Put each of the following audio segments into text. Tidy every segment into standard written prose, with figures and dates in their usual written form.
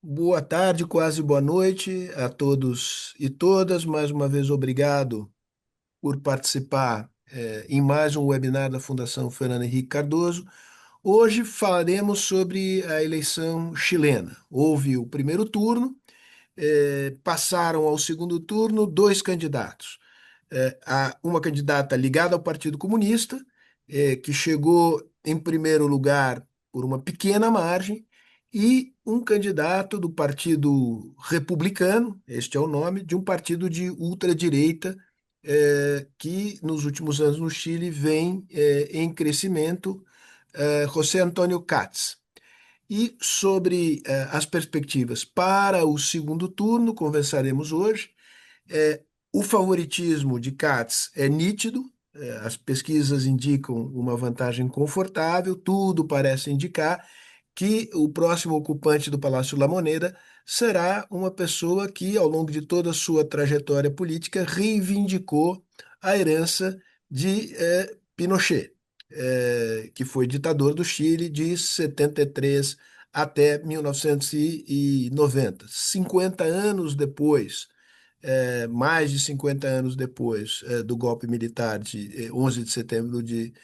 Boa tarde, quase boa noite a todos e todas. Mais uma vez, obrigado por participar em mais um webinar da Fundação Fernando Henrique Cardoso. Hoje falaremos sobre a eleição chilena. Houve o primeiro turno, passaram ao segundo turno dois candidatos. Uma candidata ligada ao Partido Comunista, que chegou em primeiro lugar por uma pequena margem, e um candidato do Partido Republicano, este é o nome, de um partido de ultradireita, que nos últimos anos no Chile vem em crescimento, José Antônio Katz. E sobre as perspectivas para o segundo turno, conversaremos hoje. É, o favoritismo de Katz é nítido, as pesquisas indicam uma vantagem confortável, tudo parece indicar que o próximo ocupante do Palácio La Moneda será uma pessoa que, ao longo de toda a sua trajetória política, reivindicou a herança de Pinochet, que foi ditador do Chile de 73 até 1990. 50 anos depois, mais de 50 anos depois do golpe militar de 11 de setembro de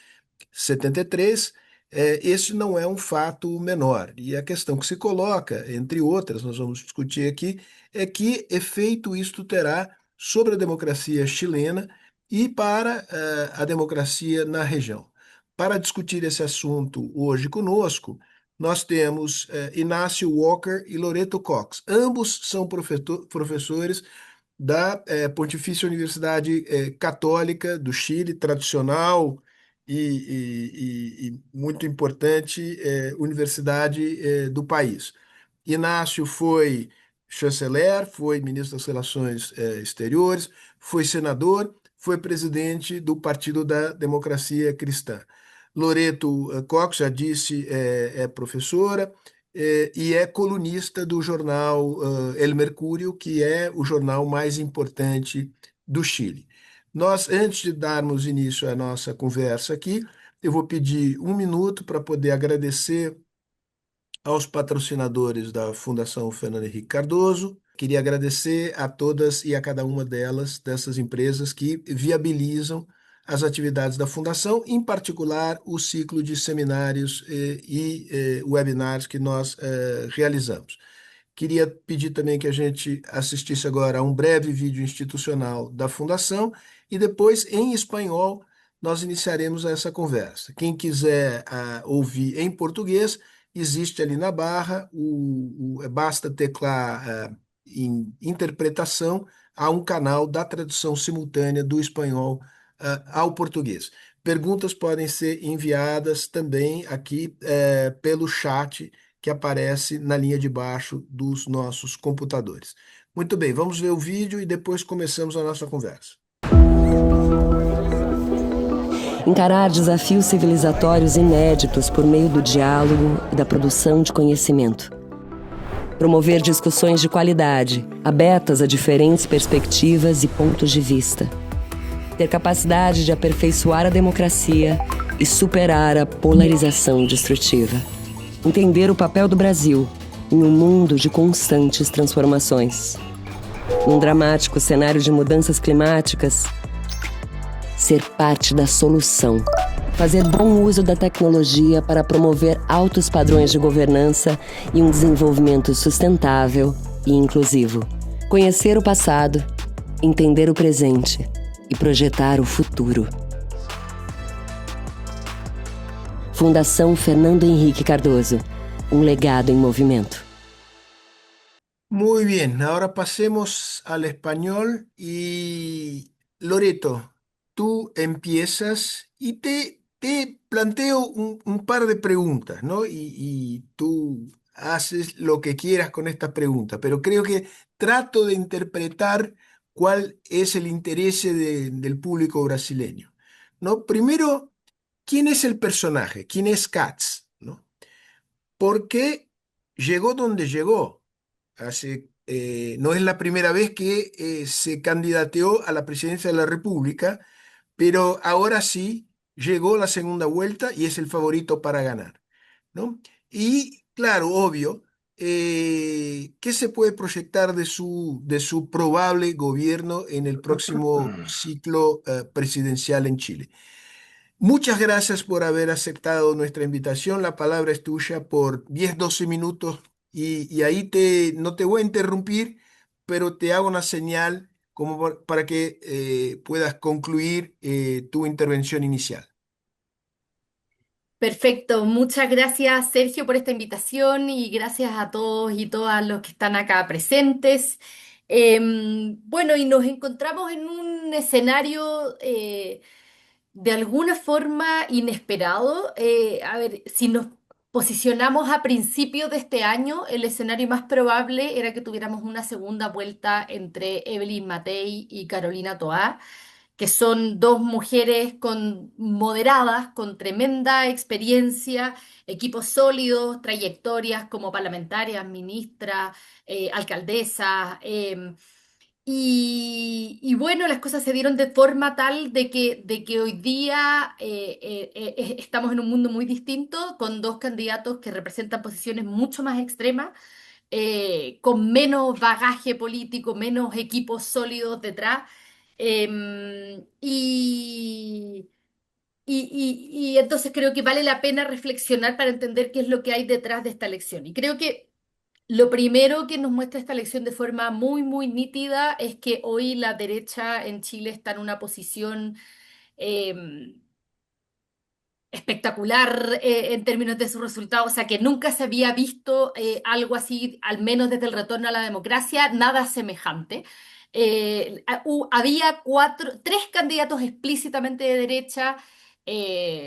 73, esse não é um fato menor. E a questão que se coloca, entre outras, nós vamos discutir aqui, é que efeito isto terá sobre a democracia chilena e para a democracia na região. Para discutir esse assunto hoje conosco, nós temos Inácio Walker e Loreto Cox. Ambos são professores da Pontifícia Universidade Católica do Chile, tradicional e muito importante universidade do país. Inácio foi chanceler, foi ministro das Relações Exteriores, foi senador, foi presidente do Partido da Democracia Cristã. Loreto Cox, já disse, é professora, e é colunista do jornal El Mercúrio, que é o jornal mais importante do Chile. Nós, antes de darmos início à nossa conversa aqui, eu vou pedir um minuto para poder agradecer aos patrocinadores da Fundação Fernando Henrique Cardoso. Queria agradecer a todas e a cada uma dessas empresas que viabilizam as atividades da Fundação, em particular o ciclo de seminários e webinars que nós realizamos. Queria pedir também que a gente assistisse agora a um breve vídeo institucional da Fundação e depois, em espanhol, nós iniciaremos essa conversa. Quem quiser ouvir em português, existe ali na barra, basta teclar em interpretação, há um canal da tradução simultânea do espanhol ao português. Perguntas podem ser enviadas também aqui pelo chat que aparece na linha de baixo dos nossos computadores. Muito bem, vamos ver o vídeo e depois começamos a nossa conversa. Encarar desafios civilizatórios inéditos por meio do diálogo e da produção de conhecimento. Promover discussões de qualidade, abertas a diferentes perspectivas e pontos de vista. Ter capacidade de aperfeiçoar a democracia e superar a polarização destrutiva. Entender o papel do Brasil em um mundo de constantes transformações. Num dramático cenário de mudanças climáticas, ser parte da solução. Fazer bom uso da tecnologia para promover altos padrões de governança e um desenvolvimento sustentável e inclusivo. Conhecer o passado, entender o presente e projetar o futuro. Fundação Fernando Henrique Cardoso, um legado em movimento. Muy bien, ahora pasemos al español y Loreto, tú empiezas y te planteo un par de preguntas, ¿no? Y tú haces lo que quieras con estas preguntas, pero creo que trato de interpretar cuál es el interés del público brasileño, ¿no? Primero, ¿quién es el personaje? ¿Quién es Katz? ¿No? ¿Por qué llegó donde llegó? No es la primera vez que se candidateó a la presidencia de la República, pero ahora sí llegó la segunda vuelta y es el favorito para ganar, ¿no? Y claro, obvio, ¿qué se puede proyectar de su probable gobierno en el próximo ciclo presidencial en Chile? Muchas gracias por haber aceptado nuestra invitación. La palabra es tuya por 10, 12 minutos y ahí no te voy a interrumpir, pero te hago una señal como para que puedas concluir tu intervención inicial. Perfecto, muchas gracias Sergio por esta invitación y gracias a todos y todas los que están acá presentes. Bueno, y nos encontramos en un escenario de alguna forma inesperado. A ver, si nos posicionamos a principios de este año, el escenario más probable era que tuviéramos una segunda vuelta entre Evelyn Matei y Carolina Toá, que son dos mujeres moderadas, con tremenda experiencia, equipos sólidos, trayectorias como parlamentarias, ministras, alcaldesas. Y bueno, las cosas se dieron de forma tal de que hoy día estamos en un mundo muy distinto, con dos candidatos que representan posiciones mucho más extremas, con menos bagaje político, menos equipos sólidos detrás. Y, y entonces creo que vale la pena reflexionar para entender qué es lo que hay detrás de esta elección. Y creo que lo primero que nos muestra esta elección de forma muy, muy nítida es que hoy la derecha en Chile está en una posición eh, espectacular en términos de sus resultados, o sea que nunca se había visto algo así, al menos desde el retorno a la democracia, nada semejante. Había tres candidatos explícitamente de derecha,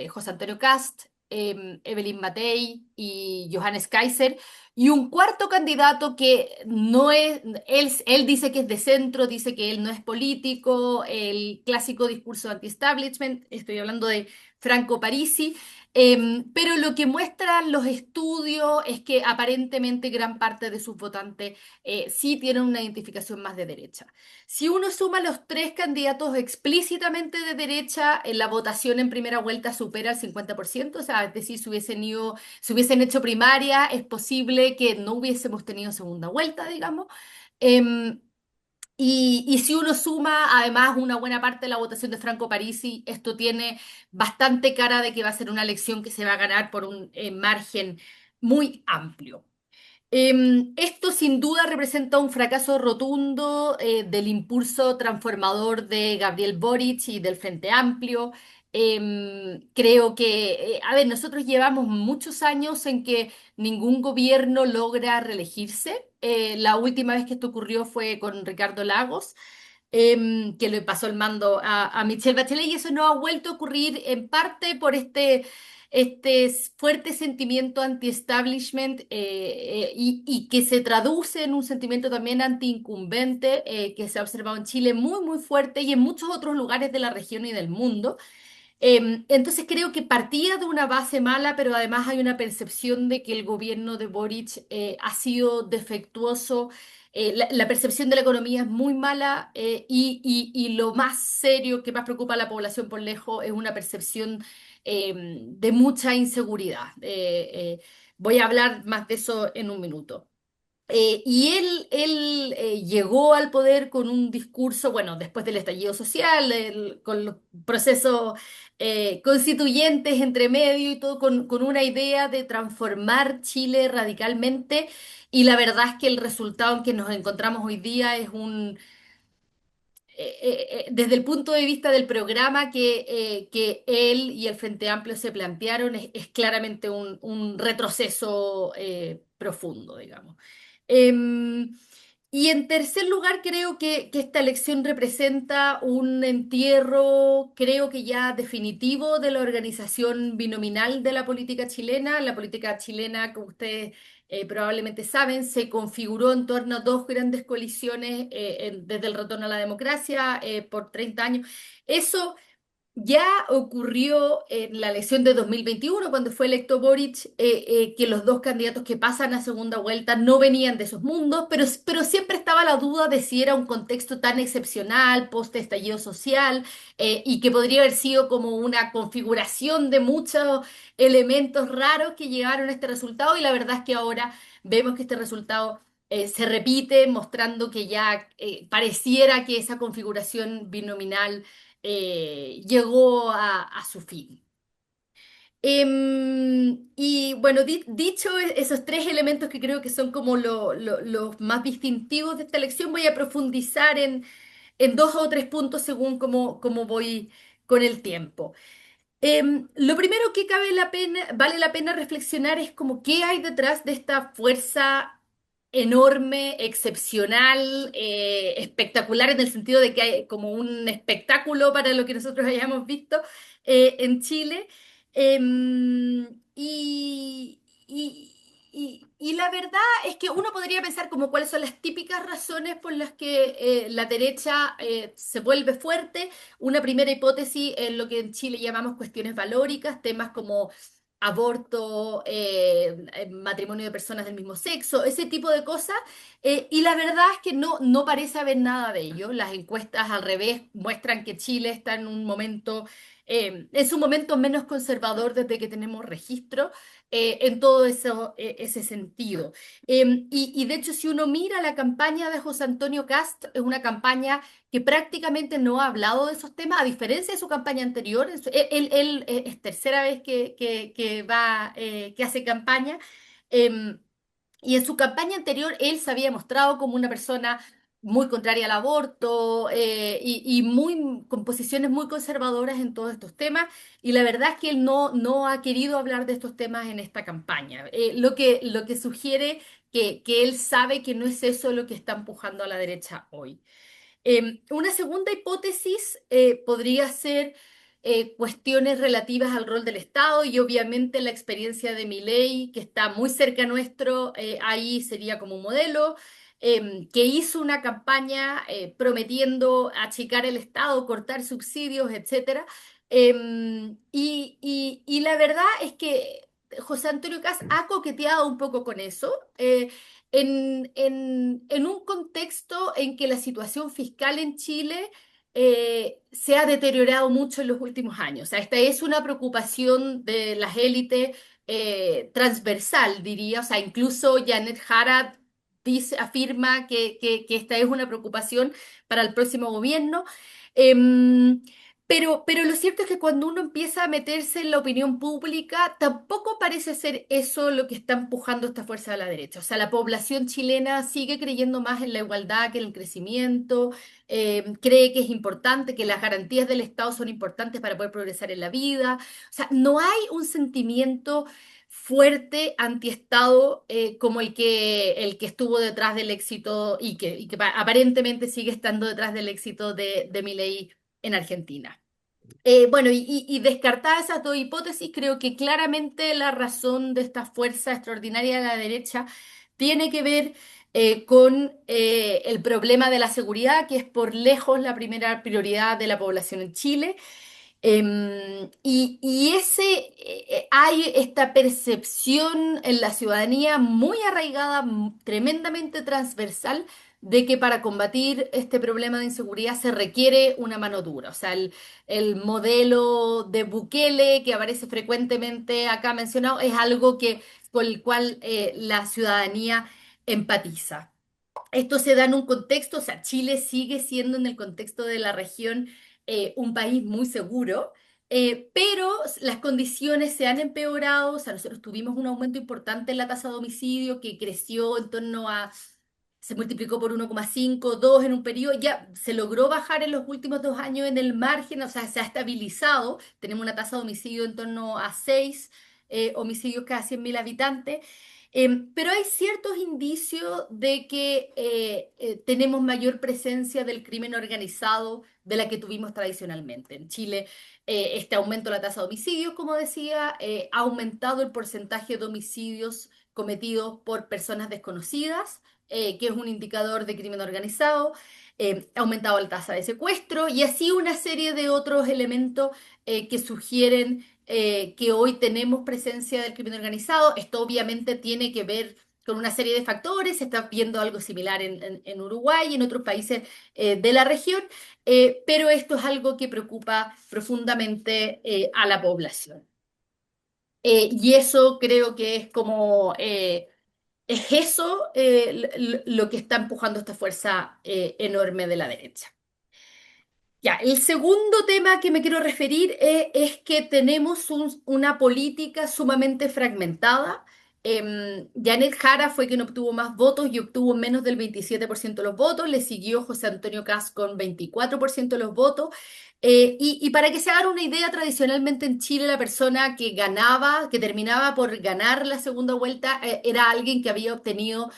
José Antonio Cast, Evelyn Matei y Johannes Kaiser, y un cuarto candidato que no es, él dice que es de centro, dice que él no es político, el clásico discurso anti-establishment, estoy hablando de Franco Parisi, pero lo que muestran los estudios es que aparentemente gran parte de sus votantes sí tienen una identificación más de derecha. Si uno suma los tres candidatos explícitamente de derecha, la votación en primera vuelta supera el 50%, o sea, es decir, si hubiesen hecho primaria, es posible que no hubiésemos tenido segunda vuelta, digamos. Em, y si uno suma además una buena parte de la votación de Franco Parisi, esto tiene bastante cara de que va a ser una elección que se va a ganar por un margen muy amplio. Esto sin duda representa un fracaso rotundo del impulso transformador de Gabriel Boric y del Frente Amplio. Creo que, a ver, nosotros llevamos muchos años en que ningún gobierno logra reelegirse. La última vez que esto ocurrió fue con Ricardo Lagos, que le pasó el mando a Michelle Bachelet, y eso no ha vuelto a ocurrir en parte por este fuerte sentimiento anti-establishment y que se traduce en un sentimiento también anti-incumbente que se ha observado en Chile muy, muy fuerte y en muchos otros lugares de la región y del mundo. Entonces creo que partía de una base mala, pero además hay una percepción de que el gobierno de Boric ha sido defectuoso. La percepción de la economía es muy mala y lo más serio que más preocupa a la población por lejos es una percepción de mucha inseguridad. Voy a hablar más de eso en un minuto. Y él llegó al poder con un discurso, bueno, después del estallido social, con los procesos constituyentes entre medio y todo, con una idea de transformar Chile radicalmente. Y la verdad es que el resultado en que nos encontramos hoy día es desde el punto de vista del programa que él y el Frente Amplio se plantearon, es claramente un retroceso profundo, digamos. Em, y en tercer lugar, creo que esta elección representa un entierro, creo que ya definitivo, de la organización binominal de la política chilena. La política chilena, como ustedes probablemente saben, se configuró en torno a dos grandes coaliciones desde el retorno a la democracia por 30 años. Eso Ya ocurrió en la elección de 2021, cuando fue electo Boric, que los dos candidatos que pasan a segunda vuelta no venían de esos mundos, pero siempre estaba la duda de si era un contexto tan excepcional, post-estallido social, y que podría haber sido como una configuración de muchos elementos raros que llegaron a este resultado, y la verdad es que ahora vemos que este resultado se repite, mostrando que ya pareciera que esa configuración binominal llegó a su fin. Y bueno, dicho esos tres elementos que creo que son como los más distintivos de esta elección, voy a profundizar en dos o tres puntos según cómo voy con el tiempo. Lo primero que vale la pena reflexionar es como qué hay detrás de esta fuerza enorme, excepcional, espectacular en el sentido de que hay como un espectáculo para lo que nosotros hayamos visto en Chile. Y la verdad es que uno podría pensar como cuáles son las típicas razones por las que la derecha se vuelve fuerte. Una primera hipótesis es lo que en Chile llamamos cuestiones valóricas, temas como aborto, matrimonio de personas del mismo sexo, ese tipo de cosas. Y la verdad es que no parece haber nada de ello. Las encuestas al revés muestran que Chile está en un momento, en su momento menos conservador desde que tenemos registro. En todo ese sentido. Y de hecho, si uno mira la campaña de José Antonio Cast, es una campaña que prácticamente no ha hablado de esos temas, a diferencia de su campaña anterior. Él es tercera vez que hace campaña. em, y en su campaña anterior él se había mostrado como una persona muy contraria al aborto y con posiciones muy conservadoras en todos estos temas. Y la verdad es que él no ha querido hablar de estos temas en esta campaña, lo que sugiere que él sabe que no es eso lo que está empujando a la derecha hoy. Una segunda hipótesis podría ser cuestiones relativas al rol del Estado y obviamente la experiencia de Milei, que está muy cerca nuestro, ahí sería como un modelo, que hizo una campaña prometiendo achicar el Estado, cortar subsidios, etcétera. Y la verdad es que José Antonio Caz ha coqueteado un poco con eso. En un contexto en que la situación fiscal en Chile se ha deteriorado mucho en los últimos años. O sea, esta es una preocupación de las élites transversal, diría. O sea, incluso Janet Jara afirma que esta es una preocupación para el próximo gobierno. Em, pero lo cierto es que cuando uno empieza a meterse en la opinión pública, tampoco parece ser eso lo que está empujando esta fuerza de la derecha. O sea, la población chilena sigue creyendo más en la igualdad que en el crecimiento, cree que es importante, que las garantías del Estado son importantes para poder progresar en la vida. O sea, no hay un sentimiento fuerte antiestado como el que estuvo detrás del éxito y que aparentemente sigue estando detrás del éxito de Milei en Argentina. Bueno, y descartadas esas dos hipótesis, creo que claramente la razón de esta fuerza extraordinaria de la derecha tiene que ver con el problema de la seguridad, que es por lejos la primera prioridad de la población en Chile. Hay esta percepción en la ciudadanía muy arraigada, tremendamente transversal, de que para combatir este problema de inseguridad se requiere una mano dura. O sea, el modelo de Bukele, que aparece frecuentemente acá mencionado, es algo con el cual la ciudadanía empatiza. Esto se da en un contexto, o sea, Chile sigue siendo en el contexto de la región un país muy seguro, pero las condiciones se han empeorado, o sea, nosotros tuvimos un aumento importante en la tasa de homicidio que creció en torno a, se multiplicó por 1,5, 2 en un periodo, ya se logró bajar en los últimos 2 años en el margen, o sea, se ha estabilizado, tenemos una tasa de homicidio en torno a 6 homicidios cada 100.000 habitantes. Pero hay ciertos indicios de que tenemos mayor presencia del crimen organizado de la que tuvimos tradicionalmente. En Chile, este aumento de la tasa de homicidios, como decía, ha aumentado el porcentaje de homicidios cometidos por personas desconocidas, que es un indicador de crimen organizado, ha aumentado la tasa de secuestro y así una serie de otros elementos que sugieren que hoy tenemos presencia del crimen organizado. Esto obviamente tiene que ver con una serie de factores, se está viendo algo similar en Uruguay y en otros países de la región, pero esto es algo que preocupa profundamente a la población. Y eso creo que es como, es eso lo que está empujando esta fuerza enorme de la derecha. Ya, el segundo tema que me quiero referir es que tenemos una política sumamente fragmentada. Janet Jara fue quien obtuvo más votos y obtuvo menos del 27% de los votos. Le siguió José Antonio Kast con 24% de los votos. Y para que se hagan una idea, tradicionalmente en Chile la persona que ganaba, que terminaba por ganar la segunda vuelta, era alguien que había obtenido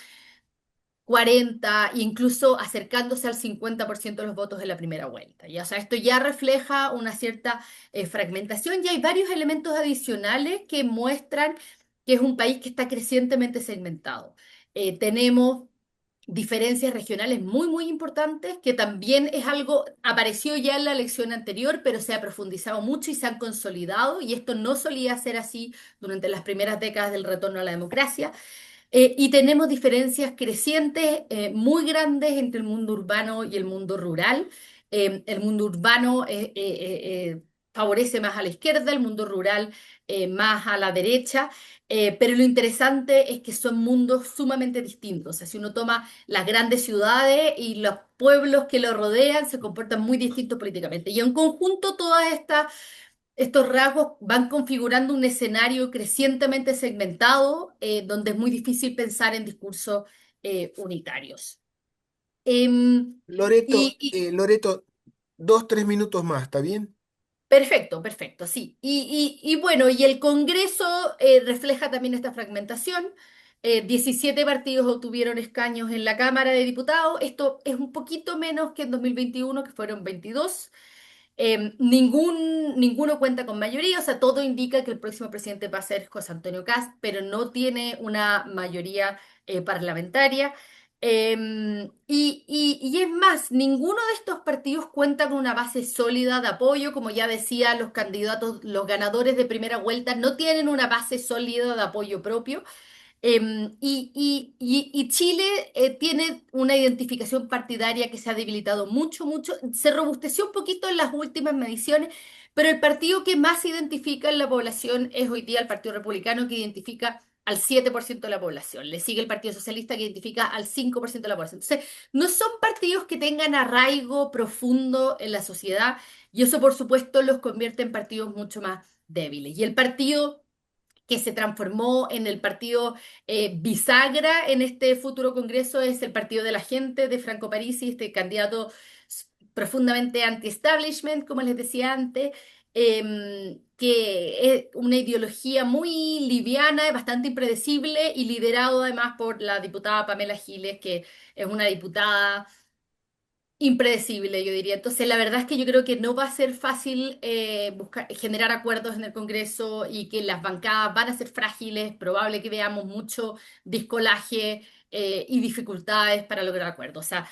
40, incluso acercándose al 50% de los votos de la primera vuelta. ¿Ya? O sea, esto ya refleja una cierta fragmentación y hay varios elementos adicionales que muestran que es un país que está crecientemente segmentado. Tenemos diferencias regionales muy, muy importantes, que también es algo, apareció ya en la elección anterior, pero se ha profundizado mucho y se han consolidado, y esto no solía ser así durante las primeras décadas del retorno a la democracia. Y tenemos diferencias crecientes, muy grandes entre el mundo urbano y el mundo rural. El mundo urbano favorece más a la izquierda, el mundo rural más a la derecha, pero lo interesante es que son mundos sumamente distintos. O sea, si uno toma las grandes ciudades y los pueblos que lo rodean, se comportan muy distintos políticamente. Y en conjunto, todas estas estos rasgos van configurando un escenario crecientemente segmentado, donde es muy difícil pensar en discursos unitarios. Em, Loreto, y, Loreto, 2, 3 minutos más, ¿está bien? Perfecto, perfecto, sí. Y bueno, y el Congreso refleja también esta fragmentación. 17 partidos obtuvieron escaños en la Cámara de Diputados. Esto es un poquito menos que en 2021, que fueron 22. Ninguno cuenta con mayoría, o sea, todo indica que el próximo presidente va a ser José Antonio Kast, pero no tiene una mayoría parlamentaria. Y es más, ninguno de estos partidos cuenta con una base sólida de apoyo, como ya decía, los candidatos, los ganadores de primera vuelta no tienen una base sólida de apoyo propio. Y Chile tiene una identificación partidaria que se ha debilitado mucho, mucho. Se robusteció un poquito en las últimas mediciones, pero el partido que más se identifica en la población es hoy día el Partido Republicano, que identifica al 7% de la población. Le sigue el Partido Socialista, que identifica al 5% de la población. Entonces, no son partidos que tengan arraigo profundo en la sociedad, y eso, por supuesto, los convierte en partidos mucho más débiles. Y el partido que se transformó en el partido bisagra en este futuro Congreso es el Partido de la Gente de Franco Parisi, este candidato profundamente anti-establishment, como les decía antes, que es una ideología muy liviana, bastante impredecible y liderado además por la diputada Pamela Giles, que es una diputada impredecible, yo diría. Entonces, la verdad es que yo creo que no va a ser fácil generar acuerdos en el Congreso y que las bancadas van a ser frágiles, probable que veamos mucho discolaje y dificultades para lograr acuerdos. O sea,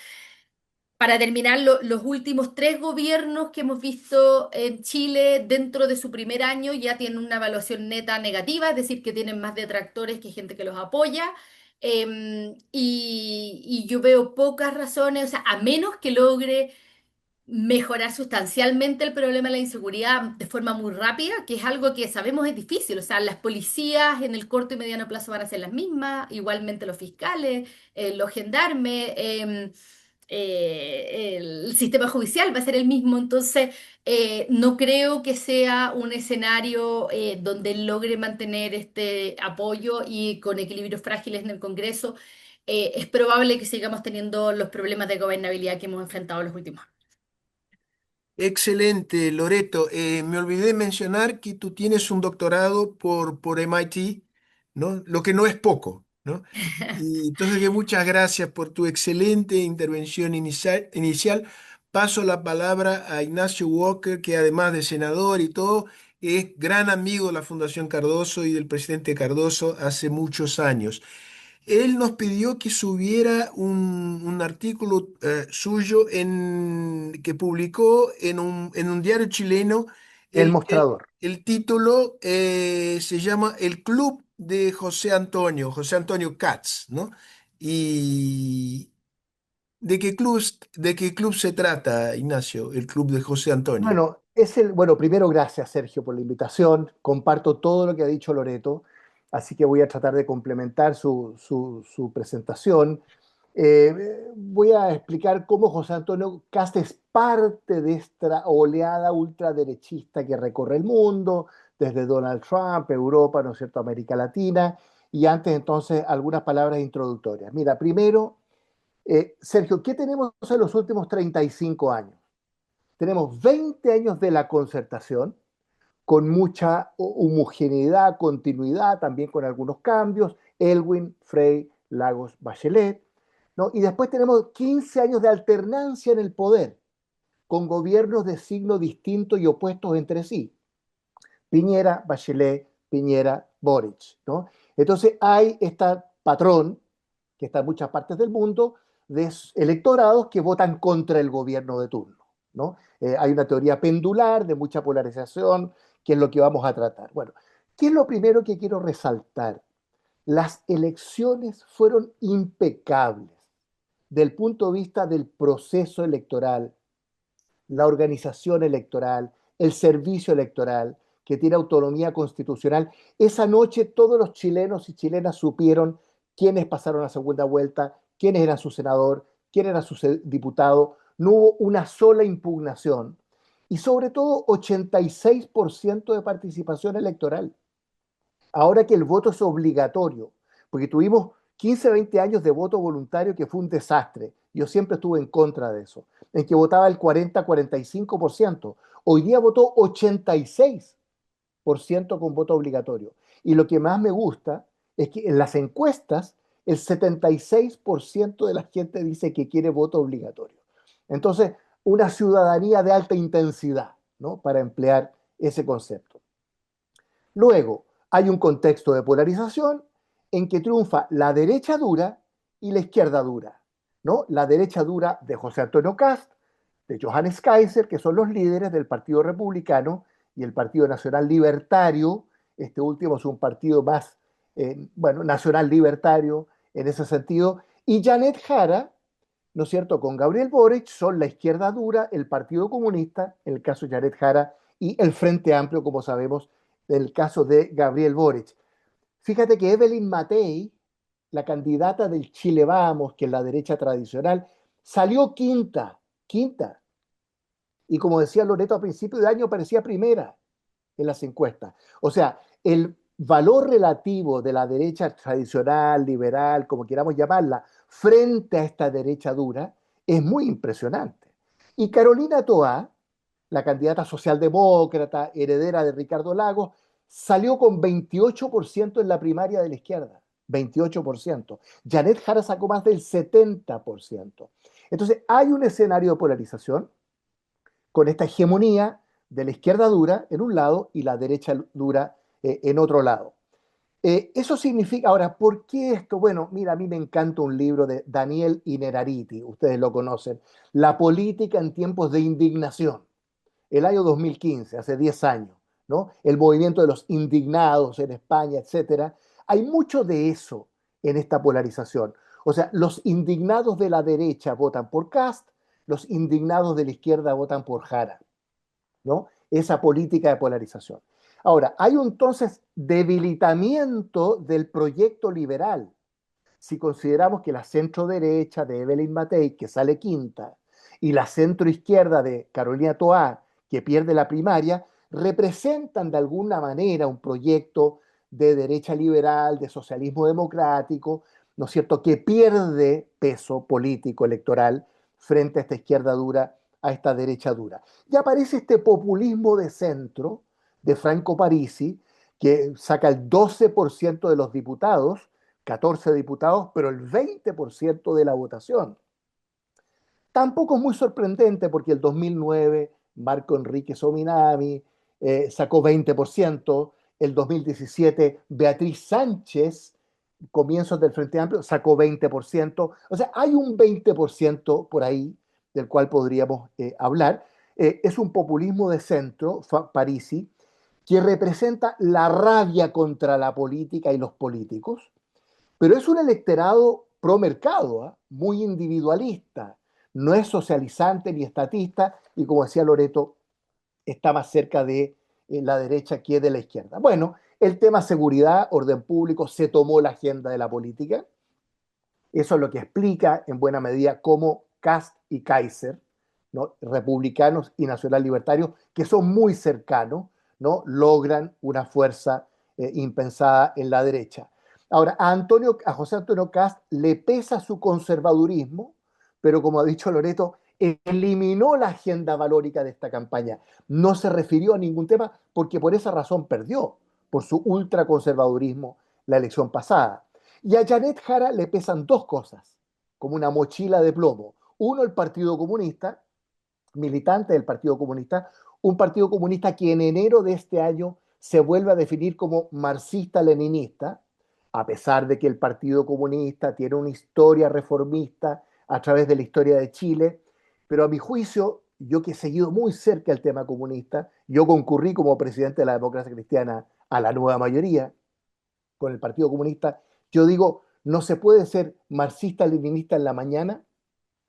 para terminar, los últimos tres gobiernos que hemos visto en Chile dentro de su primer año ya tienen una evaluación neta negativa, es decir, que tienen más detractores que gente que los apoya. Y yo veo pocas razones, o sea, a menos que logre mejorar sustancialmente el problema de la inseguridad de forma muy rápida, que es algo que sabemos es difícil. O sea, las policías en el corto y mediano plazo van a ser las mismas, igualmente los fiscales, los gendarmes, el sistema judicial va a ser el mismo. Entonces, no creo que sea un escenario donde logre mantener este apoyo y con equilibrios frágiles en el Congreso. Es probable que sigamos teniendo los problemas de gobernabilidad que hemos enfrentado en los últimos años. Excelente, Loreto. Me olvidé mencionar que tú tienes un doctorado por MIT, ¿no? Lo que no es poco, ¿no? Y entonces, que muchas gracias por tu excelente intervención inicial. Paso la palabra a Ignacio Walker, que además de senador y todo, es gran amigo de la Fundación Cardoso y del presidente Cardoso hace muchos años. Él nos pidió que subiera un artículo suyo que publicó en un diario chileno. El El, el- mostrador. el título se llama El Club de José Antonio Katz, ¿no? ¿Y de qué club se trata, Ignacio? El Club de José Antonio. Bueno, primero gracias Sergio por la invitación. Comparto todo lo que ha dicho Loreto, así que voy a tratar de complementar su presentación. Voy a explicar cómo José Antonio Cast es parte de esta oleada ultraderechista que recorre el mundo, desde Donald Trump, Europa, ¿no es cierto?, América Latina, y antes entonces algunas palabras introductorias. Mira, primero, Sergio, ¿qué tenemos en los últimos 35 años? Tenemos 20 años de la concertación, con mucha homogeneidad, continuidad, también con algunos cambios, Elwin, Frey, Lagos, Bachelet, ¿no? Y después tenemos 15 años de alternancia en el poder, con gobiernos de signo distinto y opuestos entre sí. Piñera, Bachelet, Piñera, Boric, ¿no? Entonces hay este patrón, que está en muchas partes del mundo, de electorados que votan contra el gobierno de turno, ¿no? Hay una teoría pendular de mucha polarización, que es lo que vamos a tratar. Bueno, ¿qué es lo primero que quiero resaltar? Las elecciones fueron impecables del punto de vista del proceso electoral, la organización electoral, el servicio electoral, que tiene autonomía constitucional. Esa noche todos los chilenos y chilenas supieron quiénes pasaron a segunda vuelta, quiénes eran su senador, quién era su diputado. No hubo una sola impugnación. Y sobre todo 86% de participación electoral. Ahora que el voto es obligatorio, porque tuvimos 15, 20 años de voto voluntario que fue un desastre. Yo siempre estuve en contra de eso, en que votaba el 40-45%. Hoy día votó 86% con voto obligatorio. Y lo que más me gusta es que en las encuestas el 76% de la gente dice que quiere voto obligatorio. Entonces, una ciudadanía de alta intensidad, ¿no?, para emplear ese concepto. Luego, hay un contexto de polarización en que triunfa la derecha dura y la izquierda dura, ¿no? La derecha dura de José Antonio Cast, de Johannes Kaiser, que son los líderes del Partido Republicano y el Partido Nacional Libertario. Este último es un partido más, nacional libertario en ese sentido. Y Janet Jara, ¿no es cierto?, con Gabriel Boric, son la izquierda dura, el Partido Comunista, en el caso de Janet Jara, y el Frente Amplio, como sabemos, en el caso de Gabriel Boric. Fíjate que Evelyn Matei, la candidata del Chile Vamos, que es la derecha tradicional, salió quinta. Y como decía Loreto, a principio de año parecía primera en las encuestas. O sea, el valor relativo de la derecha tradicional, liberal, como queramos llamarla, frente a esta derecha dura, es muy impresionante. Y Carolina Toá, la candidata socialdemócrata, heredera de Ricardo Lagos, salió con 28% en la primaria de la izquierda. 28%. Janet Jara sacó más del 70%. Entonces, hay un escenario de polarización con esta hegemonía de la izquierda dura en un lado y la derecha dura en otro lado. Eso significa, ahora, ¿por qué esto? Bueno, mira, a mí me encanta un libro de Daniel Innerarity, ustedes lo conocen, La política en tiempos de indignación, el año 2015, hace 10 años, ¿no? El movimiento de los indignados en España, etcétera. Hay mucho de eso en esta polarización. O sea, los indignados de la derecha votan por Kast, los indignados de la izquierda votan por Jara, ¿no? Esa política de polarización. Ahora, hay un entonces debilitamiento del proyecto liberal. Si consideramos que la centro derecha de Evelyn Matei, que sale quinta, y la centro izquierda de Carolina Toá, que pierde la primaria, representan de alguna manera un proyecto de derecha liberal, de socialismo democrático, ¿no es cierto?, que pierde peso político electoral frente a esta izquierda dura, a esta derecha dura. Y aparece este populismo de centro de Franco Parisi, que saca el 12% de los diputados, 14 diputados, pero el 20% de la votación. Tampoco es muy sorprendente porque el 2009 Marco Enrique Sominami sacó 20%, el 2017 Beatriz Sánchez comienzos del Frente Amplio, sacó 20%. O sea, hay un 20% por ahí del cual podríamos hablar. Es un populismo de centro, Parisi, que representa la rabia contra la política y los políticos, pero es un electorado pro mercado, ¿eh? Muy individualista, no es socializante ni estatista, y como decía Loreto, está más cerca de la derecha que de la izquierda. Bueno, el tema seguridad, orden público, se tomó la agenda de la política. Eso es lo que explica en buena medida cómo Kast y Kaiser, ¿no? Republicanos y nacional libertarios, que son muy cercanos, ¿no? Logran una fuerza impensada en la derecha. Ahora, a José Antonio Kast le pesa su conservadurismo, pero como ha dicho Loreto, eliminó la agenda valórica de esta campaña. No se refirió a ningún tema porque por esa razón perdió, por su ultraconservadurismo, la elección pasada. Y a Janet Jara le pesan dos cosas, como una mochila de plomo. Uno, el Partido Comunista, militante del Partido Comunista, un Partido Comunista que en enero de este año se vuelve a definir como marxista-leninista, a pesar de que el Partido Comunista tiene una historia reformista a través de la historia de Chile, pero a mi juicio, yo que he seguido muy cerca el tema comunista, yo concurrí como presidente de la democracia cristiana a la nueva mayoría con el Partido Comunista, yo digo, no se puede ser marxista-leninista en la mañana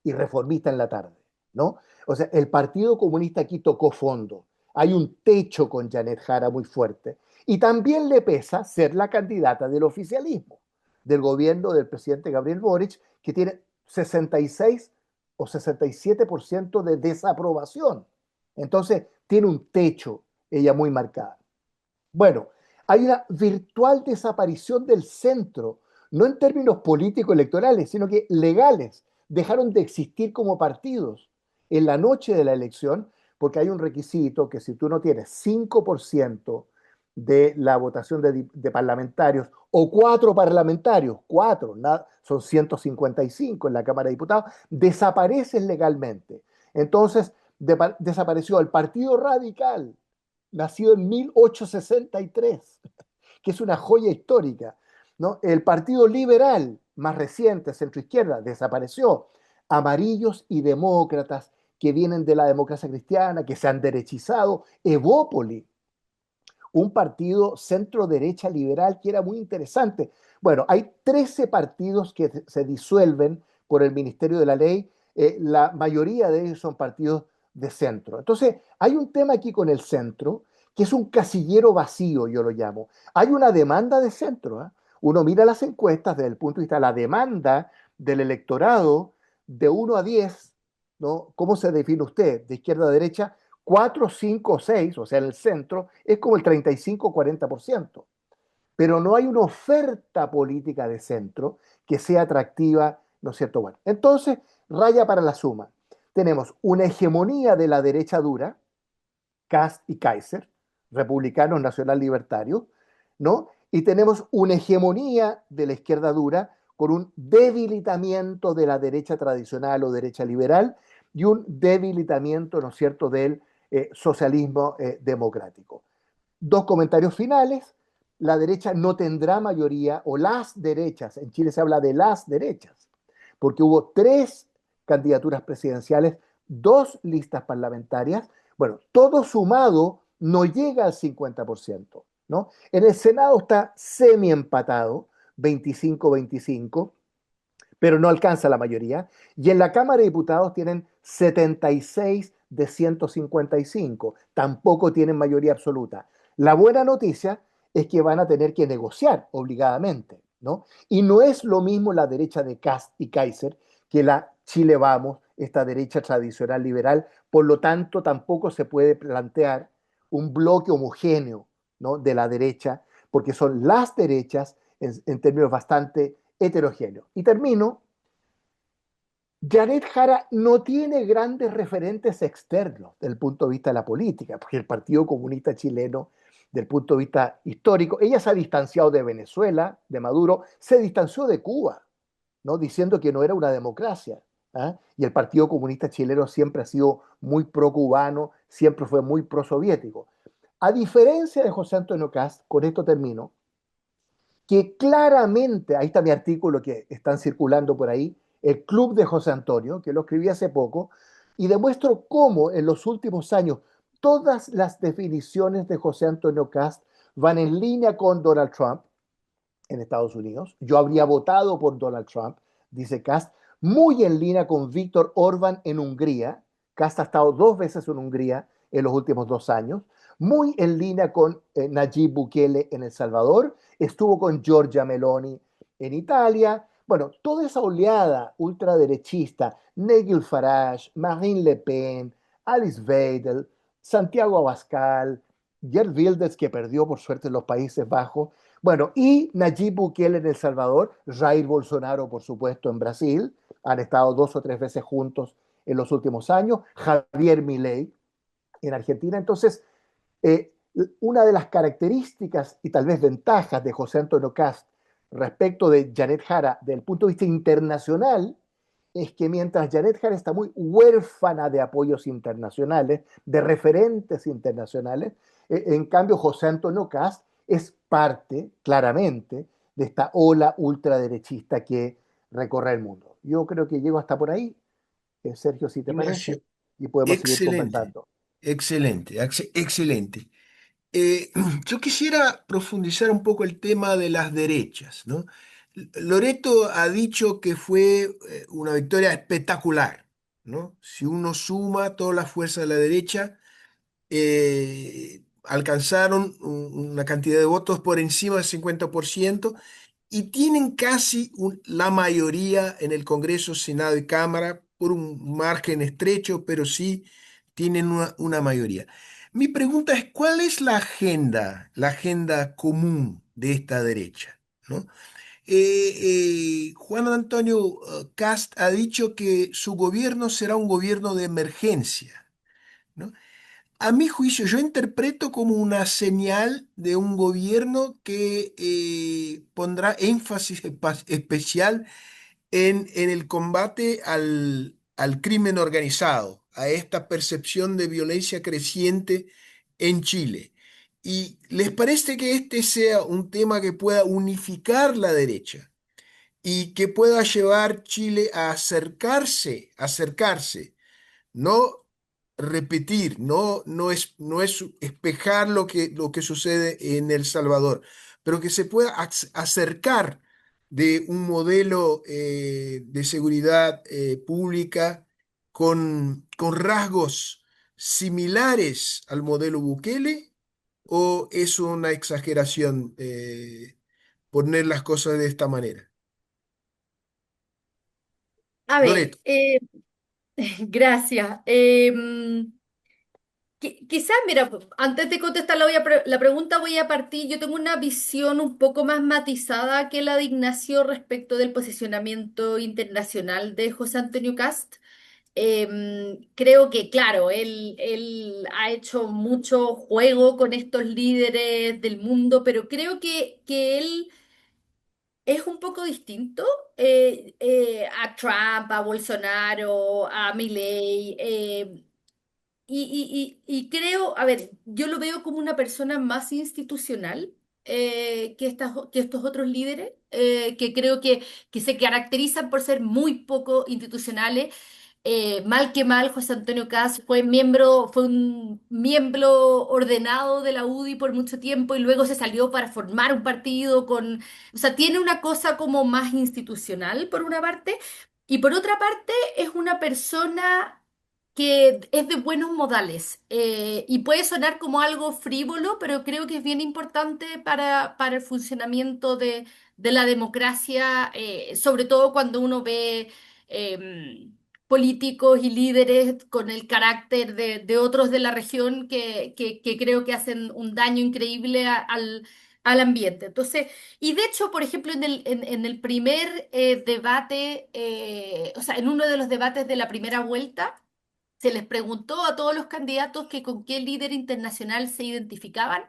y reformista en la tarde, ¿no? O sea, el Partido Comunista aquí tocó fondo. Hay un techo con Janet Jara muy fuerte. Y también le pesa ser la candidata del oficialismo, del gobierno del presidente Gabriel Boric, que tiene 66 o 67% de desaprobación. Entonces, tiene un techo ella muy marcada. Bueno, hay una virtual desaparición del centro, no en términos políticos electorales, sino que legales. Dejaron de existir como partidos en la noche de la elección, porque hay un requisito que si tú no tienes 5% de la votación de parlamentarios o 4 parlamentarios, son 155 en la Cámara de Diputados, desapareces legalmente. Entonces, desapareció el Partido Radical, nacido en 1863, que es una joya histórica, ¿no? El Partido Liberal, más reciente, centroizquierda, desapareció. Amarillos y demócratas que vienen de la democracia cristiana, que se han derechizado. Evópoli, un partido centro-derecha liberal que era muy interesante. Bueno, hay 13 partidos que se disuelven por el Ministerio de la Ley. La mayoría de ellos son partidos de centro. Entonces, hay un tema aquí con el centro, que es un casillero vacío, yo lo llamo. Hay una demanda de centro, ¿eh? Uno mira las encuestas desde el punto de vista de la demanda del electorado de 1 a 10, ¿no? ¿Cómo se define usted? De izquierda a derecha, 4, 5, 6, o sea, en el centro, es como el 35-40%. Pero no hay una oferta política de centro que sea atractiva, ¿no es cierto? Bueno, entonces, raya para la suma. Tenemos una hegemonía de la derecha dura, Kast y Kaiser, republicanos nacional libertarios, ¿no? Y tenemos una hegemonía de la izquierda dura con un debilitamiento de la derecha tradicional o derecha liberal y un debilitamiento, ¿no es cierto?, del socialismo democrático. Dos comentarios finales. La derecha no tendrá mayoría, o las derechas, en Chile se habla de las derechas, porque hubo 3 candidaturas presidenciales, 2 listas parlamentarias. Bueno, todo sumado no llega al 50%, ¿no? En el Senado está semi empatado, 25-25, pero no alcanza la mayoría. Y en la Cámara de Diputados tienen 76 de 155, tampoco tienen mayoría absoluta. La buena noticia es que van a tener que negociar obligadamente, ¿no? Y no es lo mismo la derecha de Kast y Kaiser que la Chile Vamos, esta derecha tradicional liberal. Por lo tanto, tampoco se puede plantear un bloque homogéneo, ¿no?, de la derecha, porque son las derechas en términos bastante heterogéneos. Y termino. Janet Jara no tiene grandes referentes externos desde el punto de vista de la política, porque el Partido Comunista Chileno, desde el punto de vista histórico, ella se ha distanciado de Venezuela, de Maduro, se distanció de Cuba, ¿no?, diciendo que no era una democracia. ¿Ah? Y el Partido Comunista Chileno siempre ha sido muy pro-cubano, siempre fue muy pro-soviético. A diferencia de José Antonio Kast, con esto termino, que claramente, ahí está mi artículo que están circulando por ahí, el Club de José Antonio, que lo escribí hace poco, y demuestro cómo en los últimos años todas las definiciones de José Antonio Cast van en línea con Donald Trump en Estados Unidos. Yo habría votado por Donald Trump, dice Cast, muy en línea con Víctor Orbán en Hungría. Cast ha estado 2 veces en Hungría en los últimos 2 años. Muy en línea con Nayib Bukele en El Salvador. Estuvo con Giorgia Meloni en Italia. Bueno, toda esa oleada ultraderechista, Nigel Farage, Marine Le Pen, Alice Weidel, Santiago Abascal, Gerd Wilders, que perdió por suerte en los Países Bajos, bueno, y Nayib Bukele en El Salvador, Jair Bolsonaro, por supuesto, en Brasil, han estado 2 o 3 veces juntos en los últimos años, Javier Milei en Argentina. Entonces, eh, una de las características y tal vez ventajas de José Antonio Cast respecto de Janet Jara desde el punto de vista internacional es que mientras Janet Jara está muy huérfana de apoyos internacionales, de referentes internacionales, en cambio José Antonio Cast es parte, claramente, de esta ola ultraderechista que recorre el mundo. Yo creo que llego hasta por ahí, Sergio, si te parece, Ignacio, y podemos seguir excelente, conversando. excelente, excelente. Eh, yo quisiera profundizar un poco el tema de las derechas, ¿no? Loreto ha dicho que fue una victoria espectacular, ¿no? Si uno suma todas las fuerzas de la derecha, alcanzaron una cantidad de votos por encima del 50% y tienen casi la mayoría en el Congreso, Senado y Cámara por un margen estrecho, pero sí tienen una mayoría. Mi pregunta es, ¿cuál es la agenda común de esta derecha? ¿No? Juan Antonio Cast ha dicho que su gobierno será un gobierno de emergencia, ¿no? A mi juicio, yo interpreto como una señal de un gobierno que pondrá énfasis especial en el combate al crimen organizado, a esta percepción de violencia creciente en Chile. ¿Y les parece que este sea un tema que pueda unificar la derecha y que pueda llevar Chile a acercarse? No repetir, no es espejar lo que sucede en El Salvador, pero que se pueda acercar de un modelo de seguridad pública con rasgos similares al modelo Bukele, o es una exageración poner las cosas de esta manera. A ver, Loreto. gracias. Quizás, mira, antes de contestar la pregunta, voy a partir. Yo tengo una visión un poco más matizada que la de Ignacio respecto del posicionamiento internacional de José Antonio Cast. Creo que, claro, él ha hecho mucho juego con estos líderes del mundo, pero creo que él es un poco distinto a Trump, a Bolsonaro, a Milei. Y creo, a ver, yo lo veo como una persona más institucional que estos otros líderes, que creo que se caracterizan por ser muy poco institucionales. Mal que mal, José Antonio Caz fue un miembro ordenado de la UDI por mucho tiempo y luego se salió para formar un partido o sea, tiene una cosa como más institucional por una parte, y por otra parte es una persona que es de buenos modales y puede sonar como algo frívolo, pero creo que es bien importante para el funcionamiento de la democracia, sobre todo cuando uno ve políticos y líderes con el carácter de otros de la región que creo que hacen un daño increíble al ambiente. Entonces, y de hecho, por ejemplo, en el primer debate, o sea, en uno de los debates de la primera vuelta, se les preguntó a todos los candidatos que con qué líder internacional se identificaban,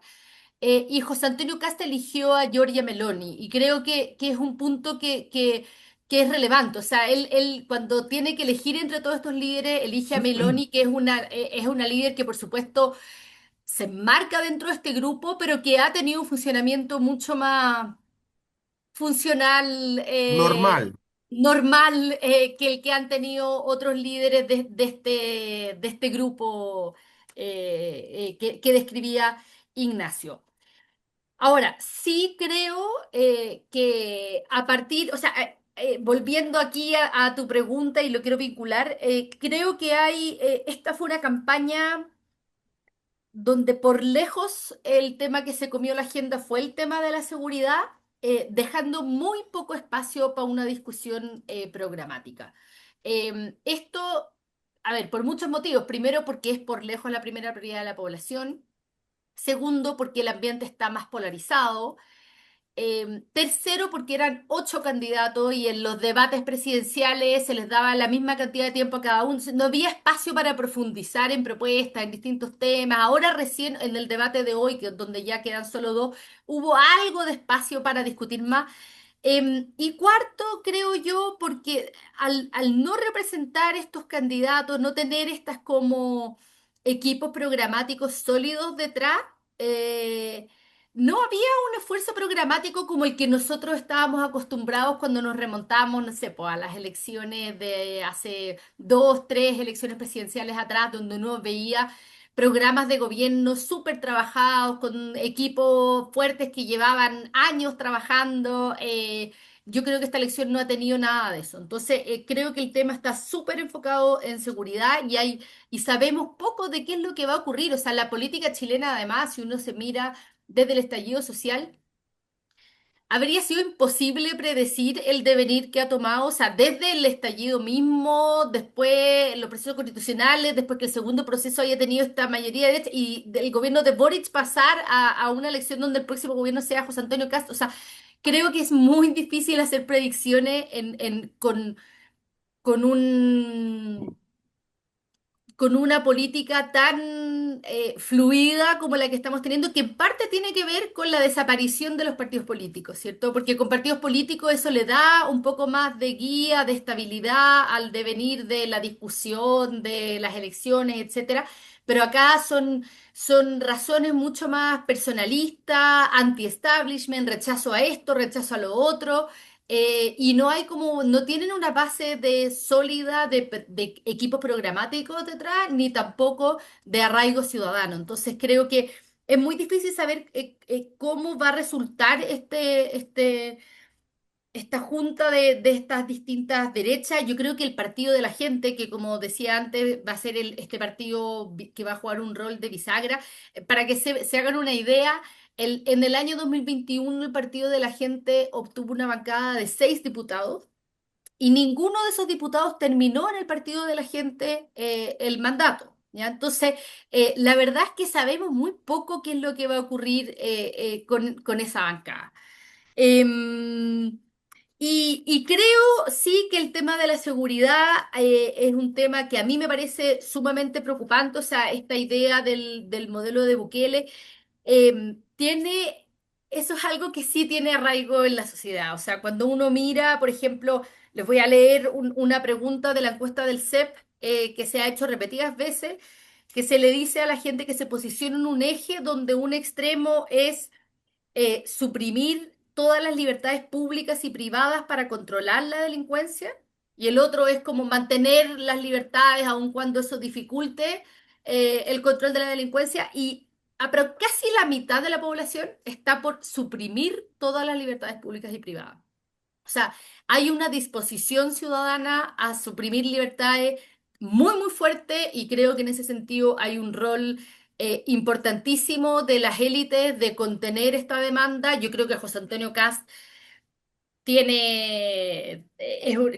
y José Antonio Casta eligió a Giorgia Meloni y creo que es un punto que es relevante. O sea, él cuando tiene que elegir entre todos estos líderes, elige a Meloni, que es una líder que por supuesto se enmarca dentro de este grupo, pero que ha tenido un funcionamiento mucho más funcional, Normal. normal, que el que han tenido otros líderes de este grupo que describía Ignacio. Ahora, sí creo que a partir, o sea, volviendo aquí a tu pregunta y lo quiero vincular, creo que esta fue una campaña donde por lejos el tema que se comió la agenda fue el tema de la seguridad, dejando muy poco espacio para una discusión programática. Esto, a ver, por muchos motivos. Primero, porque es por lejos la primera prioridad de la población. Segundo, porque el ambiente está más polarizado. Tercero, porque eran 8 candidatos y en los debates presidenciales se les daba la misma cantidad de tiempo a cada uno. No había espacio para profundizar en propuestas, en distintos temas. Ahora recién en el debate de hoy, donde ya quedan solo dos, hubo algo de espacio para discutir más. Y cuarto, creo yo, porque al no representar estos candidatos, no tener estas como equipos programáticos sólidos detrás, eh, no había un esfuerzo programático como el que nosotros estábamos acostumbrados cuando nos remontamos, no sé, pues, a las elecciones de hace 2, 3 elecciones presidenciales atrás, donde uno veía programas de gobierno súper trabajados, con equipos fuertes que llevaban años trabajando. Yo creo que esta elección no ha tenido nada de eso. Entonces, creo que el tema está súper enfocado en seguridad y sabemos poco de qué es lo que va a ocurrir. O sea, la política chilena, además, si uno se mira desde el estallido social, habría sido imposible predecir el devenir que ha tomado, o sea, desde el estallido mismo, después los procesos constitucionales, después que el segundo proceso haya tenido esta mayoría de derecha y del gobierno de Boric pasar a una elección donde el próximo gobierno sea José Antonio Castro. O sea, creo que es muy difícil hacer predicciones con un con una política tan fluida como la que estamos teniendo, que en parte tiene que ver con la desaparición de los partidos políticos, ¿cierto? Porque con partidos políticos eso le da un poco más de guía, de estabilidad al devenir de la discusión, de las elecciones, etcétera. Pero acá son razones mucho más personalistas, anti-establishment, rechazo a esto, rechazo a lo otro. Y no hay como, no tienen una base de sólida de equipos programáticos detrás, ni tampoco de arraigo ciudadano. Entonces creo que es muy difícil saber cómo va a resultar esta junta de estas distintas derechas. Yo creo que el partido de la gente, que como decía antes, va a ser este partido que va a jugar un rol de bisagra, para que se hagan una idea, en el año 2021 el partido de la gente obtuvo una bancada de 6 diputados. Y ninguno de esos diputados terminó en el partido de la gente el mandato. ¿Ya? Entonces, la verdad es que sabemos muy poco qué es lo que va a ocurrir con esa bancada. Em, y creo sí que el tema de la seguridad es un tema que a mí me parece sumamente preocupante. O sea, esta idea del modelo de Bukele eso es algo que sí tiene arraigo en la sociedad. O sea, cuando uno mira, por ejemplo, les voy a leer una pregunta de la encuesta del CEP que se ha hecho repetidas veces, que se le dice a la gente que se posiciona en un eje donde un extremo es suprimir todas las libertades públicas y privadas para controlar la delincuencia, y el otro es como mantener las libertades aun cuando eso dificulte el control de la delincuencia, pero casi la mitad de la población está por suprimir todas las libertades públicas y privadas. O sea, hay una disposición ciudadana a suprimir libertades muy, muy fuerte, y creo que en ese sentido hay un rol importantísimo de las élites de contener esta demanda. Yo creo que José Antonio Cast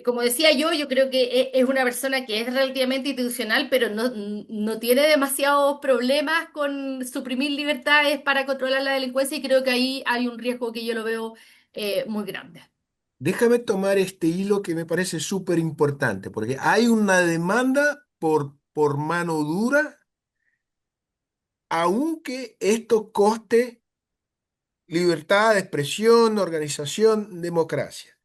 como decía yo creo que es una persona que es relativamente institucional, pero no tiene demasiados problemas con suprimir libertades para controlar la delincuencia, y creo que ahí hay un riesgo que yo lo veo muy grande. Déjame tomar este hilo que me parece súper importante, porque hay una demanda por mano dura, aunque esto coste libertad de expresión, organización, democracia.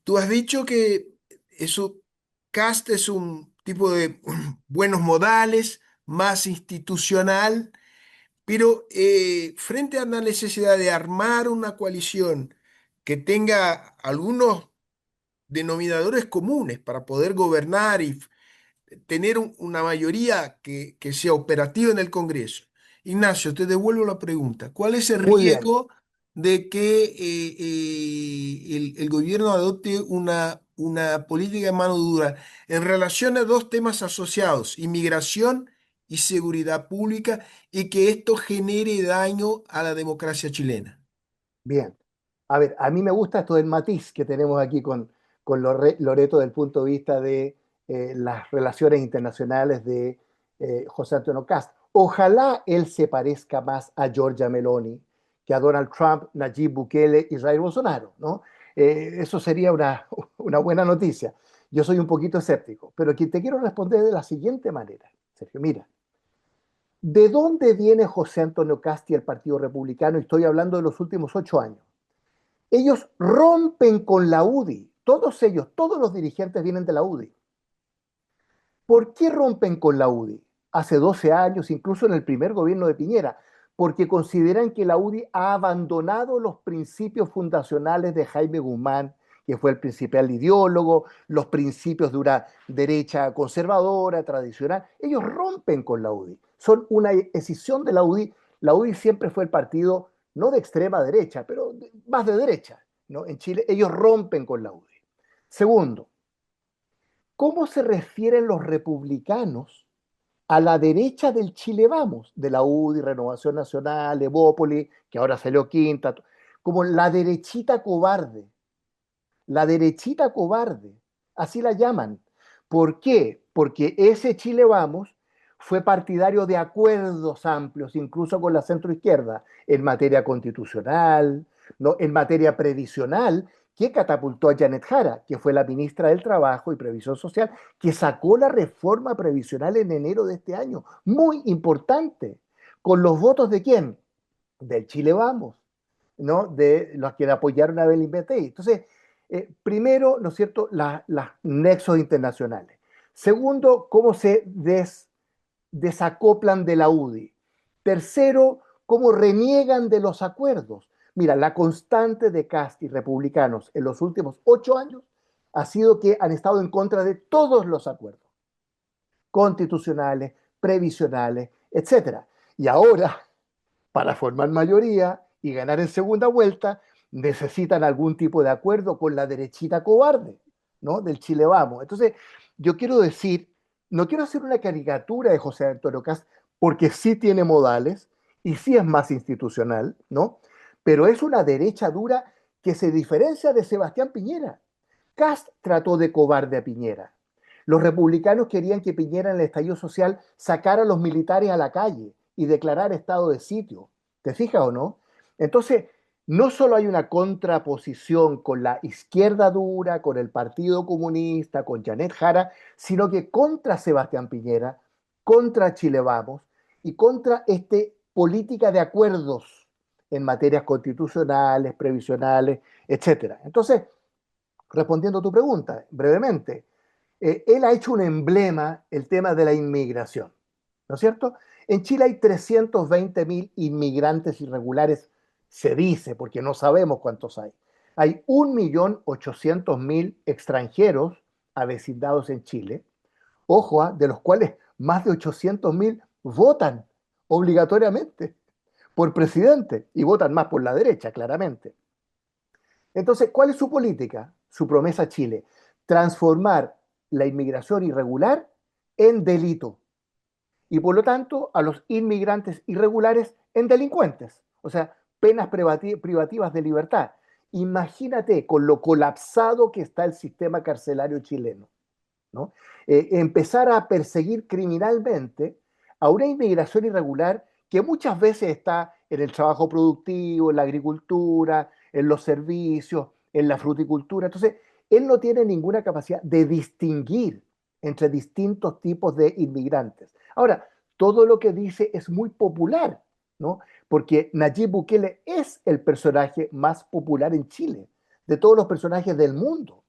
Tú has dicho que eso, Cast es un tipo de buenos modales, más institucional, pero frente a la necesidad de armar una coalición que tenga algunos denominadores comunes para poder gobernar y tener una mayoría que sea operativa en el Congreso. Ignacio, te devuelvo la pregunta. ¿Cuál es el Muy bien, riesgo de que el gobierno adopte una política de mano dura en relación a dos temas asociados, inmigración y seguridad pública, y que esto genere daño a la democracia chilena? bien. A ver, a mí me gusta esto del matiz que tenemos aquí con Loreto del punto de vista de las relaciones internacionales de José Antonio Cast. Ojalá él se parezca más a Giorgia Meloni que a Donald Trump, Nayib Bukele y Jair Bolsonaro, ¿no? Eso sería una buena noticia. Yo soy un poquito escéptico, pero aquí te quiero responder de la siguiente manera, Sergio. Mira, ¿de dónde viene José Antonio Cast y el Partido Republicano? Y estoy hablando de los últimos 8 años. Ellos rompen con la UDI, todos ellos, todos los dirigentes vienen de la UDI. ¿Por qué rompen con la UDI? Hace 12 años, incluso en el primer gobierno de Piñera, porque consideran que la UDI ha abandonado los principios fundacionales de Jaime Guzmán, que fue el principal ideólogo, los principios de una derecha conservadora, tradicional. Ellos rompen con la UDI, son una escisión de la UDI. La UDI siempre fue el partido no de extrema derecha, pero más de derecha, ¿no? En Chile ellos rompen con la UDI. Segundo, ¿cómo se refieren los republicanos a la derecha del Chile Vamos, de la UDI, Renovación Nacional, Evópoli, que ahora salió quinta, como la derechita cobarde, así la llaman? ¿Por qué? Porque ese Chile Vamos fue partidario de acuerdos amplios, incluso con la centroizquierda, en materia constitucional, ¿no? En materia previsional, que catapultó a Janet Jara, que fue la ministra del Trabajo y Previsión Social, que sacó la reforma previsional en enero de este año. Muy importante. ¿Con los votos de quién? Del Chile Vamos, ¿no? De los que apoyaron a Belín Betey. Entonces, primero, ¿no es cierto?, las nexos internacionales. Segundo, cómo se desacoplan de la UDI. Tercero, cómo reniegan de los acuerdos. Mira, la constante de Cast y republicanos en los últimos 8 años ha sido que han estado en contra de todos los acuerdos constitucionales, previsionales, etcétera. Y ahora, para formar mayoría y ganar en segunda vuelta, necesitan algún tipo de acuerdo con la derechita cobarde, ¿no? Del Chile Vamos. Entonces, yo quiero decir, no quiero hacer una caricatura de José Antonio Cast, porque sí tiene modales y sí es más institucional, ¿no? Pero es una derecha dura que se diferencia de Sebastián Piñera. Cast trató de cobarde a Piñera. Los republicanos querían que Piñera en el estallido social sacara a los militares a la calle y declarara estado de sitio. ¿Te fijas o no? Entonces, no solo hay una contraposición con la izquierda dura, con el Partido Comunista, con Janet Jara, sino que contra Sebastián Piñera, contra Chile Vamos y contra esta política de acuerdos en materias constitucionales, previsionales, etcétera. Entonces, respondiendo a tu pregunta brevemente, él ha hecho un emblema el tema de la inmigración, ¿no es cierto? En Chile hay 320.000 inmigrantes irregulares, se dice, porque no sabemos cuántos hay. Hay 1.800.000 extranjeros avecindados en Chile, ojo, de los cuales más de 800.000 votan obligatoriamente por presidente y votan más por la derecha, claramente. Entonces, ¿cuál es su política? Su promesa a Chile: transformar la inmigración irregular en delito y por lo tanto a los inmigrantes irregulares en delincuentes, o sea, penas privativas de libertad. Imagínate con lo colapsado que está el sistema carcelario chileno, ¿no? Empezar a perseguir criminalmente a una inmigración irregular que muchas veces está en el trabajo productivo, en la agricultura, en los servicios, en la fruticultura. Entonces, él no tiene ninguna capacidad de distinguir entre distintos tipos de inmigrantes. Ahora, todo lo que dice es muy popular, ¿no? Porque Nayib Bukele es el personaje más popular en Chile, de todos los personajes del mundo,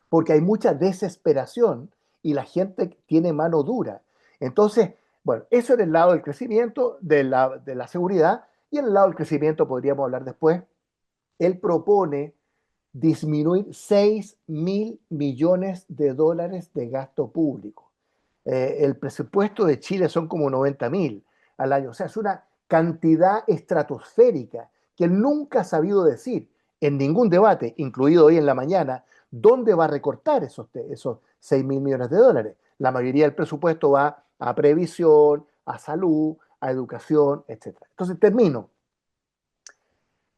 porque hay mucha desesperación y la gente tiene mano dura. Entonces, bueno, eso en el lado del crecimiento, de la seguridad, y en el lado del crecimiento podríamos hablar después Él propone disminuir 6.000 millones de dólares de gasto público. El presupuesto de Chile son como 90.000 al año. O sea, es una cantidad estratosférica que él nunca ha sabido decir en ningún debate, incluido hoy en la mañana, dónde va a recortar esos 6.000 millones de dólares. La mayoría del presupuesto va a previsión, a salud, a educación, etcétera. Entonces termino.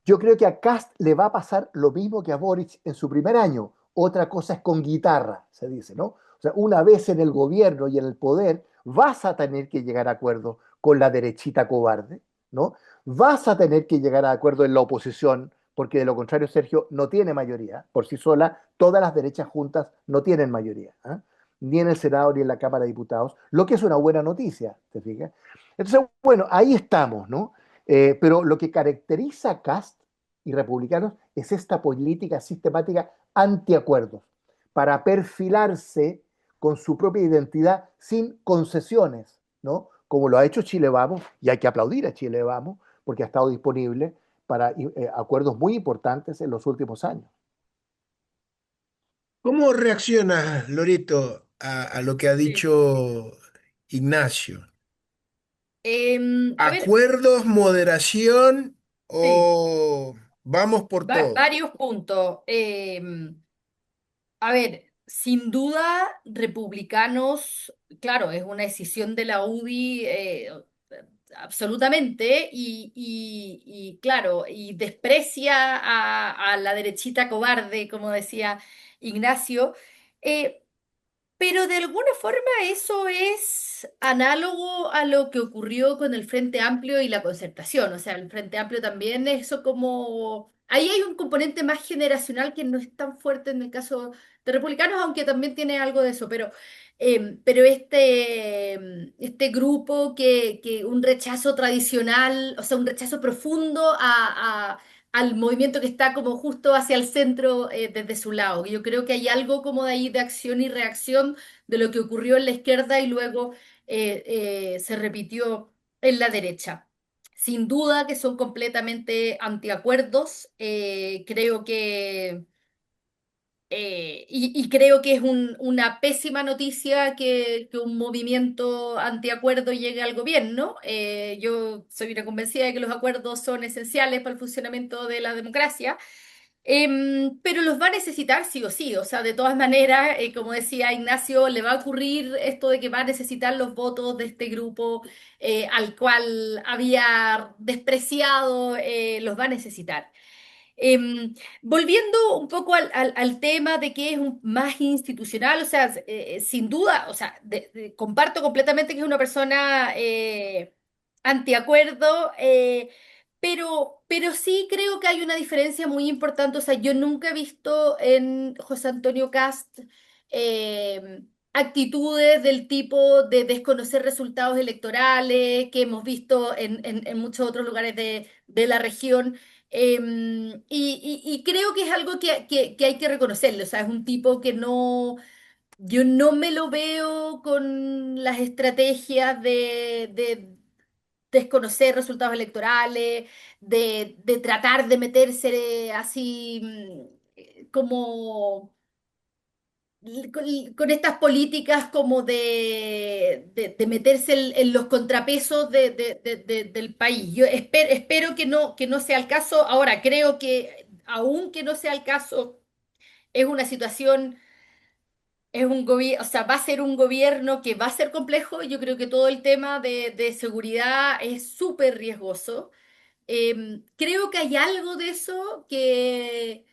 Yo creo que a Kast le va a pasar lo mismo que a Boric en su primer año. Otra cosa es con guitarra, se dice, ¿no? O sea, una vez en el gobierno y en el poder, vas a tener que llegar a acuerdo con la derechita cobarde, ¿no? Vas a tener que llegar a acuerdo en la oposición, porque de lo contrario, Sergio, no tiene mayoría. Por sí sola, todas las derechas juntas no tienen mayoría, ¿eh? Ni en el Senado ni en la Cámara de Diputados, lo que es una buena noticia, ¿te fijas? Entonces, bueno, ahí estamos, ¿no? Pero lo que caracteriza a Kast y republicanos es esta política sistemática antiacuerdos para perfilarse con su propia identidad sin concesiones, ¿no? Como lo ha hecho Chile Vamos, y hay que aplaudir a Chile Vamos porque ha estado disponible para acuerdos muy importantes en los últimos años. ¿Cómo reacciona Lorito a lo que ha Sí. dicho Ignacio? A ver, ¿Acuerdos, moderación sí, o vamos por todo? varios puntos. A ver, sin duda, republicanos, claro, es una decisión de la UDI, absolutamente, y claro, y desprecia a la derechita cobarde, como decía Ignacio. Eh, pero de alguna forma eso es análogo a lo que ocurrió con el Frente Amplio y la Concertación. O sea, el Frente Amplio también, eso como... Ahí hay un componente más generacional que no es tan fuerte en el caso de republicanos, aunque también tiene algo de eso. Pero este grupo que un rechazo tradicional, o sea, un rechazo profundo al movimiento que está como justo hacia el centro, desde su lado. Yo creo que hay algo como de ahí de acción y reacción de lo que ocurrió en la izquierda y luego se repitió en la derecha. Sin duda que son completamente antiacuerdos. Creo que y creo que es una pésima noticia que un movimiento antiacuerdo llegue al gobierno. Yo soy una convencida de que los acuerdos son esenciales para el funcionamiento de la democracia. Pero los va a necesitar sí o sí. O sea, de todas maneras, como decía Ignacio, le va a ocurrir esto de que va a necesitar los votos de este grupo, al cual había despreciado, los va a necesitar. Em, Volviendo un poco al tema de que es más institucional, o sea, sin duda, o sea, comparto completamente que es una persona, antiacuerdo, pero sí creo que hay una diferencia muy importante. O sea, yo nunca he visto en José Antonio Cast actitudes del tipo de desconocer resultados electorales que hemos visto en muchos otros lugares de la región. Y creo que es algo que hay que reconocerle. O sea, es un tipo que no, yo no me lo veo con las estrategias de desconocer resultados electorales, de tratar de meterse así, como con estas políticas como de meterse en los contrapesos del país. Yo espero que no sea el caso. Ahora, creo que aunque no sea el caso, es una situación, es un gobierno, o sea, va a ser un gobierno que va a ser complejo. Yo creo que todo el tema de seguridad es súper riesgoso. Creo que hay algo de eso que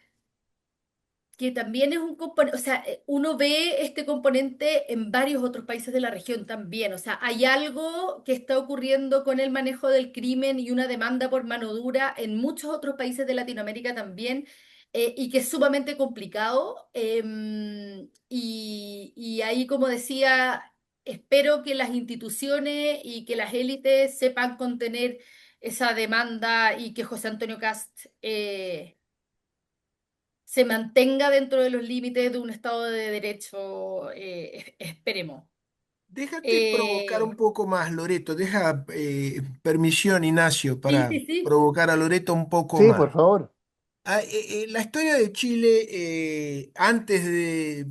también es un componente. O sea, uno ve este componente en varios otros países de la región también. O sea, hay algo que está ocurriendo con el manejo del crimen y una demanda por mano dura en muchos otros países de Latinoamérica también, y que es sumamente complicado. Y ahí, como decía, espero que las instituciones y que las élites sepan contener esa demanda y que José Antonio Cast se mantenga dentro de los límites de un Estado de Derecho, esperemos. Déjate provocar un Eh, poco más, Loreto. Deja permisión, Ignacio, sí, para sí, sí. provocar a Loreto un poco Sí, por más. favor. La historia de Chile, antes de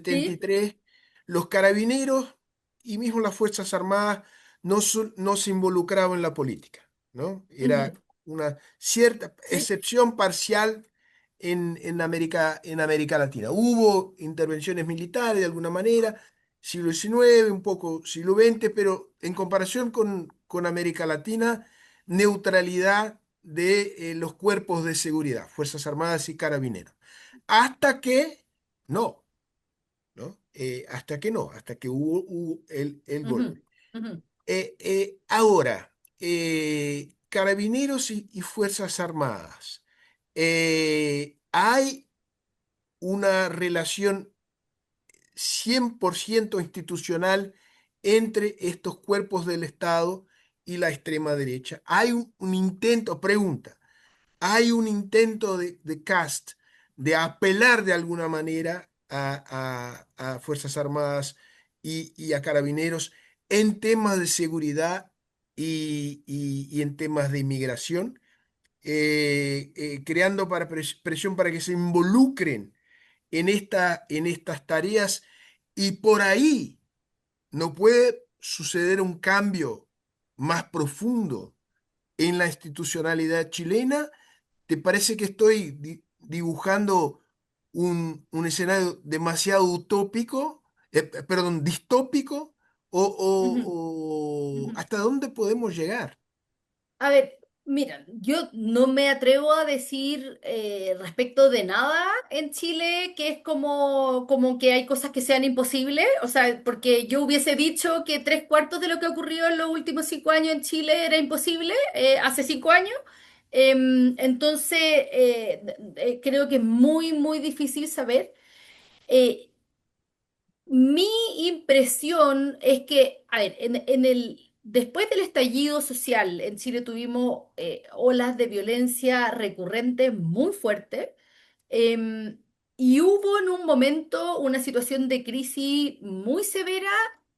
¿Sí? 1973, los carabineros y mismo las Fuerzas Armadas no se involucraban en la política, ¿no? Era Ujú, una cierta sí. excepción parcial en América Latina. Hubo intervenciones militares de alguna manera, siglo XIX, un poco siglo XX, pero en comparación con América Latina, neutralidad de los cuerpos de seguridad, Fuerzas Armadas y Carabineros. Hasta que no, ¿no? Hasta que hubo el Ujú, golpe. ujú, Ahora, Carabineros y Fuerzas Armadas, hay una relación 100% institucional entre estos cuerpos del Estado y la extrema derecha. Hay un intento, pregunta, hay un intento de Cast de apelar de alguna manera a Fuerzas Armadas y a Carabineros en temas de seguridad y en temas de inmigración, creando presión para que se involucren en estas tareas y por ahí no puede suceder un cambio más profundo en la institucionalidad chilena. ¿Te parece que estoy dibujando un escenario demasiado utópico, perdón, distópico? ujú, ¿O ujú. hasta dónde podemos llegar? A ver, mira, yo no me atrevo a decir respecto de nada en Chile que es como que hay cosas que sean imposibles, o sea, porque yo hubiese dicho que tres cuartos de lo que ocurrió en los últimos 5 años en Chile era imposible hace 5 años. Entonces, creo que es muy, muy difícil saber. Eh, Mi impresión es que, a ver, después del estallido social en Chile tuvimos olas de violencia recurrentes muy fuertes, em, y hubo en un momento una situación de crisis muy severa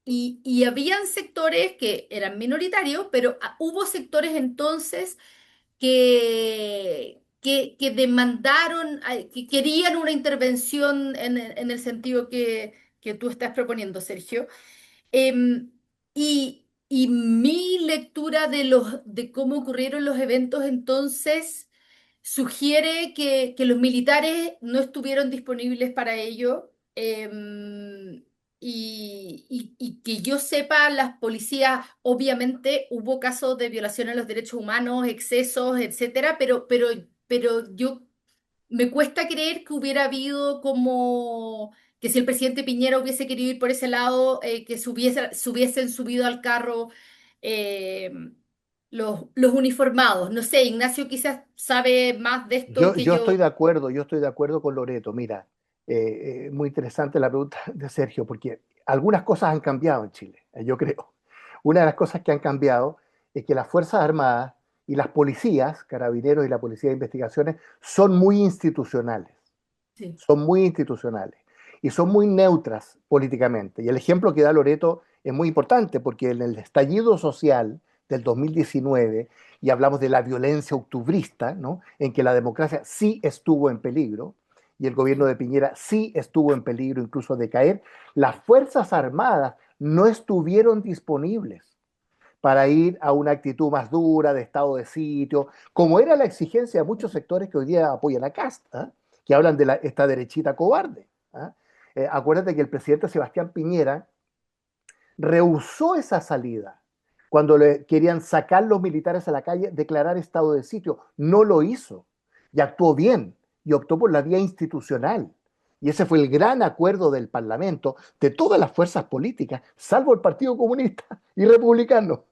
y habían sectores que eran minoritarios, pero hubo sectores entonces que demandaron, que querían una intervención en el sentido que tú estás proponiendo, Sergio. Y mi lectura de cómo ocurrieron los eventos entonces sugiere que los militares no estuvieron disponibles para ello. Y que yo sepa, las policías, obviamente hubo casos de violación a los derechos humanos, excesos, etcétera, pero yo me cuesta creer que hubiera habido como que si el presidente Piñera hubiese querido ir por ese lado, que se hubiesen subido al carro eh, los uniformados. No sé, Ignacio quizás sabe más de esto que Yo yo. yo estoy de acuerdo con Loreto. Mira, muy interesante la pregunta de Sergio, porque algunas cosas han cambiado en Chile, yo creo. Una de las cosas que han cambiado es que las Fuerzas Armadas y las policías, carabineros y la Policía de Investigaciones, son muy institucionales, Sí. son muy institucionales y son muy neutras políticamente. Y el ejemplo que da Loreto es muy importante porque en el estallido social del 2019, y hablamos de la violencia octubrista, ¿no? En que la democracia sí estuvo en peligro y el gobierno Sí. de Piñera sí estuvo en peligro incluso de caer, las Fuerzas Armadas no estuvieron disponibles para ir a una actitud más dura de estado de sitio, como era la exigencia de muchos sectores que hoy día apoyan a Cast, ¿eh? Que hablan de esta derechita cobarde. ¿Eh? Acuérdate que el presidente Sebastián Piñera rehusó esa salida cuando le querían sacar los militares a la calle, declarar estado de sitio. No lo hizo y actuó bien y optó por la vía institucional. Y ese fue el gran acuerdo del Parlamento, de todas las fuerzas políticas, salvo el Partido Comunista y Republicano,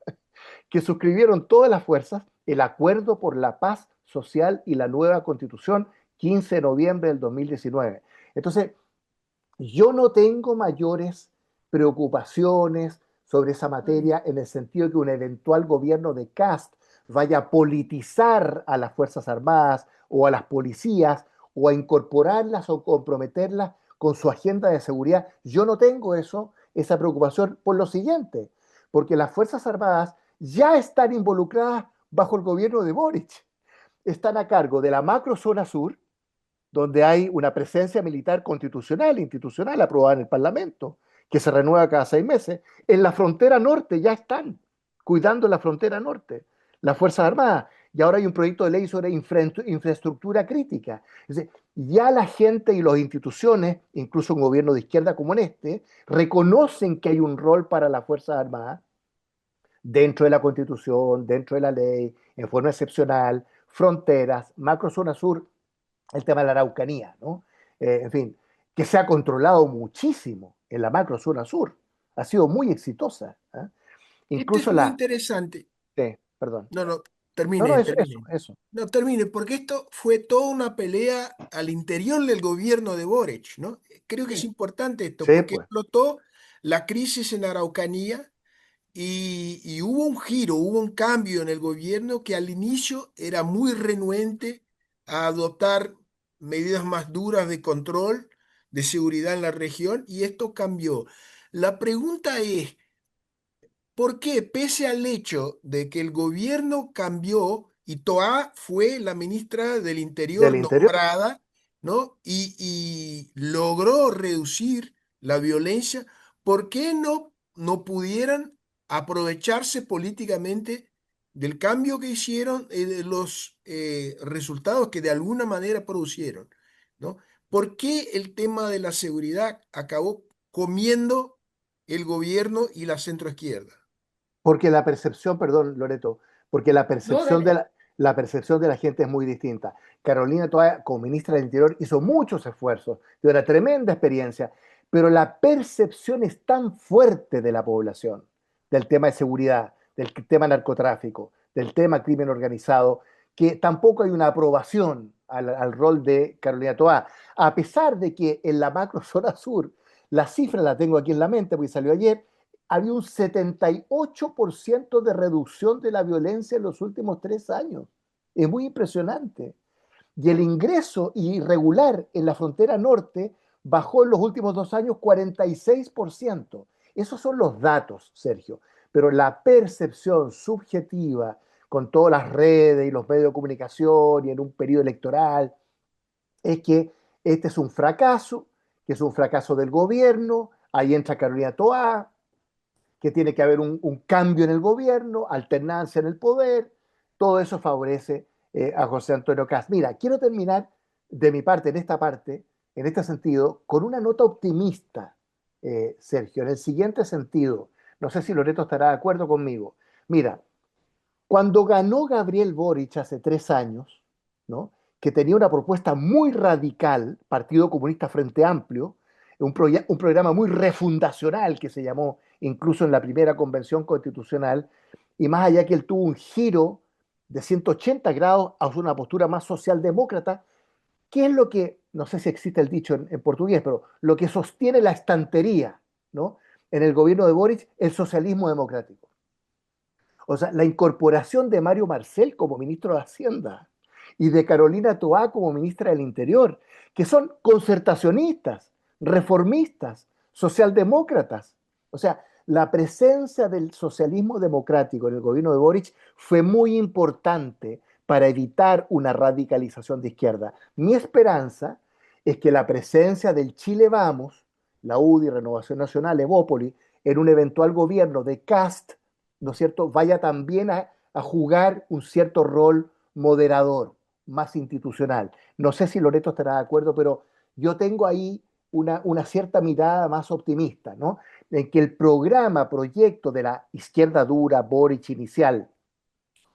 que suscribieron todas las fuerzas el Acuerdo por la Paz Social y la nueva Constitución, 15 de noviembre del 2019. Entonces, yo no tengo mayores preocupaciones sobre esa Mm, materia en el sentido de que un eventual gobierno de Cast vaya a politizar a las Fuerzas Armadas o a las policías o a incorporarlas o comprometerlas con su agenda de seguridad. Yo no tengo esa preocupación por lo siguiente, porque las Fuerzas Armadas ya están involucradas bajo el gobierno de Boric. están a cargo de la macrozona sur, donde hay una presencia militar constitucional, institucional, aprobada en el Parlamento, que se renueva cada 6 meses. En la frontera norte ya están cuidando la frontera norte, las Fuerzas Armadas. Y ahora hay un proyecto de ley sobre infraestructura crítica. Es decir, ya la gente y las instituciones, incluso un gobierno de izquierda como en este, reconocen que hay un rol para las Fuerzas Armadas dentro de la Constitución, dentro de la ley, en forma excepcional, fronteras, macrozona sur, el tema de la Araucanía, ¿no? En fin, que se ha controlado muchísimo en la macrozona sur. Ha sido muy exitosa. ¿Eh? Esto es Incluso muy la... interesante. Perdón. No, no, No, no, termine, eso, termine. eso. No, termine, porque esto fue toda una pelea al interior del gobierno de Boric, ¿no? Creo que es Sí, importante esto, sí, porque pues. explotó la crisis en Araucanía y hubo un giro, hubo un cambio en el gobierno que al inicio era muy renuente a adoptar medidas más duras de control, de seguridad en la región, y esto cambió. La pregunta es, ¿por qué, pese al hecho de que el gobierno cambió y Toá fue la ministra del Del Interior interior. nombrada, ¿no? Y logró reducir la violencia, ¿por qué no pudieran aprovecharse políticamente del cambio que hicieron, de los resultados que de alguna manera producieron, ¿no? ¿Por qué el tema de la seguridad acabó comiendo el gobierno y la centroizquierda? Porque la percepción, perdón, Loreto, porque No, dale. la percepción de la gente es muy distinta. Carolina Toá, como ministra del Interior, hizo muchos esfuerzos, dio una tremenda experiencia, pero la percepción es tan fuerte de la población, del tema de seguridad, del tema narcotráfico, del tema crimen organizado, que tampoco hay una aprobación al rol de Carolina Toá, a pesar de que en la macrozona sur, la cifra la tengo aquí en la mente, porque salió ayer, había un 78% de reducción de la violencia en los últimos 3 años. Es muy impresionante. Y el ingreso irregular en la frontera norte bajó en los últimos 2 años 46%. Esos son los datos, Sergio. Pero la percepción subjetiva con todas las redes y los medios de comunicación y en un periodo electoral es que este es un fracaso, que es un fracaso del gobierno. Ahí entra Carolina Toá, que tiene que haber un cambio en el gobierno, alternancia en el poder, todo eso favorece a José Antonio Caz. Mira, quiero terminar de mi parte, en este sentido, con una nota optimista, Sergio, en el siguiente sentido. No sé si Loreto estará de acuerdo conmigo. Mira, cuando ganó Gabriel Boric hace 3 años, ¿no? Que tenía una propuesta muy radical, Partido Comunista Frente Amplio, un programa muy refundacional que se llamó incluso en la primera convención constitucional, y más allá que él tuvo un giro de 180 grados a una postura más socialdemócrata, ¿qué es lo que, no sé si existe el dicho en portugués, pero lo que sostiene la estantería, ¿no? En el gobierno de Boric, el socialismo democrático. O sea, la incorporación de Mario Marcel como ministro de Hacienda y de Carolina Toá como ministra del Interior, que son concertacionistas, reformistas, socialdemócratas. O sea, la presencia del socialismo democrático en el gobierno de Boric fue muy importante para evitar una radicalización de izquierda. Mi esperanza es que la presencia del Chile Vamos, la UDI, Renovación Nacional, Evópoli, en un eventual gobierno de Cast, ¿no es cierto?, vaya también a jugar un cierto rol moderador, más institucional. No sé si Loreto estará de acuerdo, pero yo tengo ahí una cierta mirada más optimista, ¿no? En que el programa, proyecto de la izquierda dura, Boric inicial,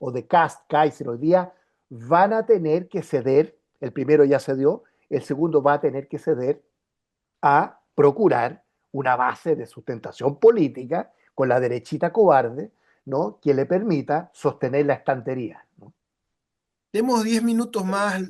o de Cast, Kaiser hoy día, van a tener que ceder, el primero ya cedió, el segundo va a tener que ceder a procurar una base de sustentación política con la derechita cobarde, ¿no? Que le permita sostener la estantería, ¿no? Tenemos 10 minutos más,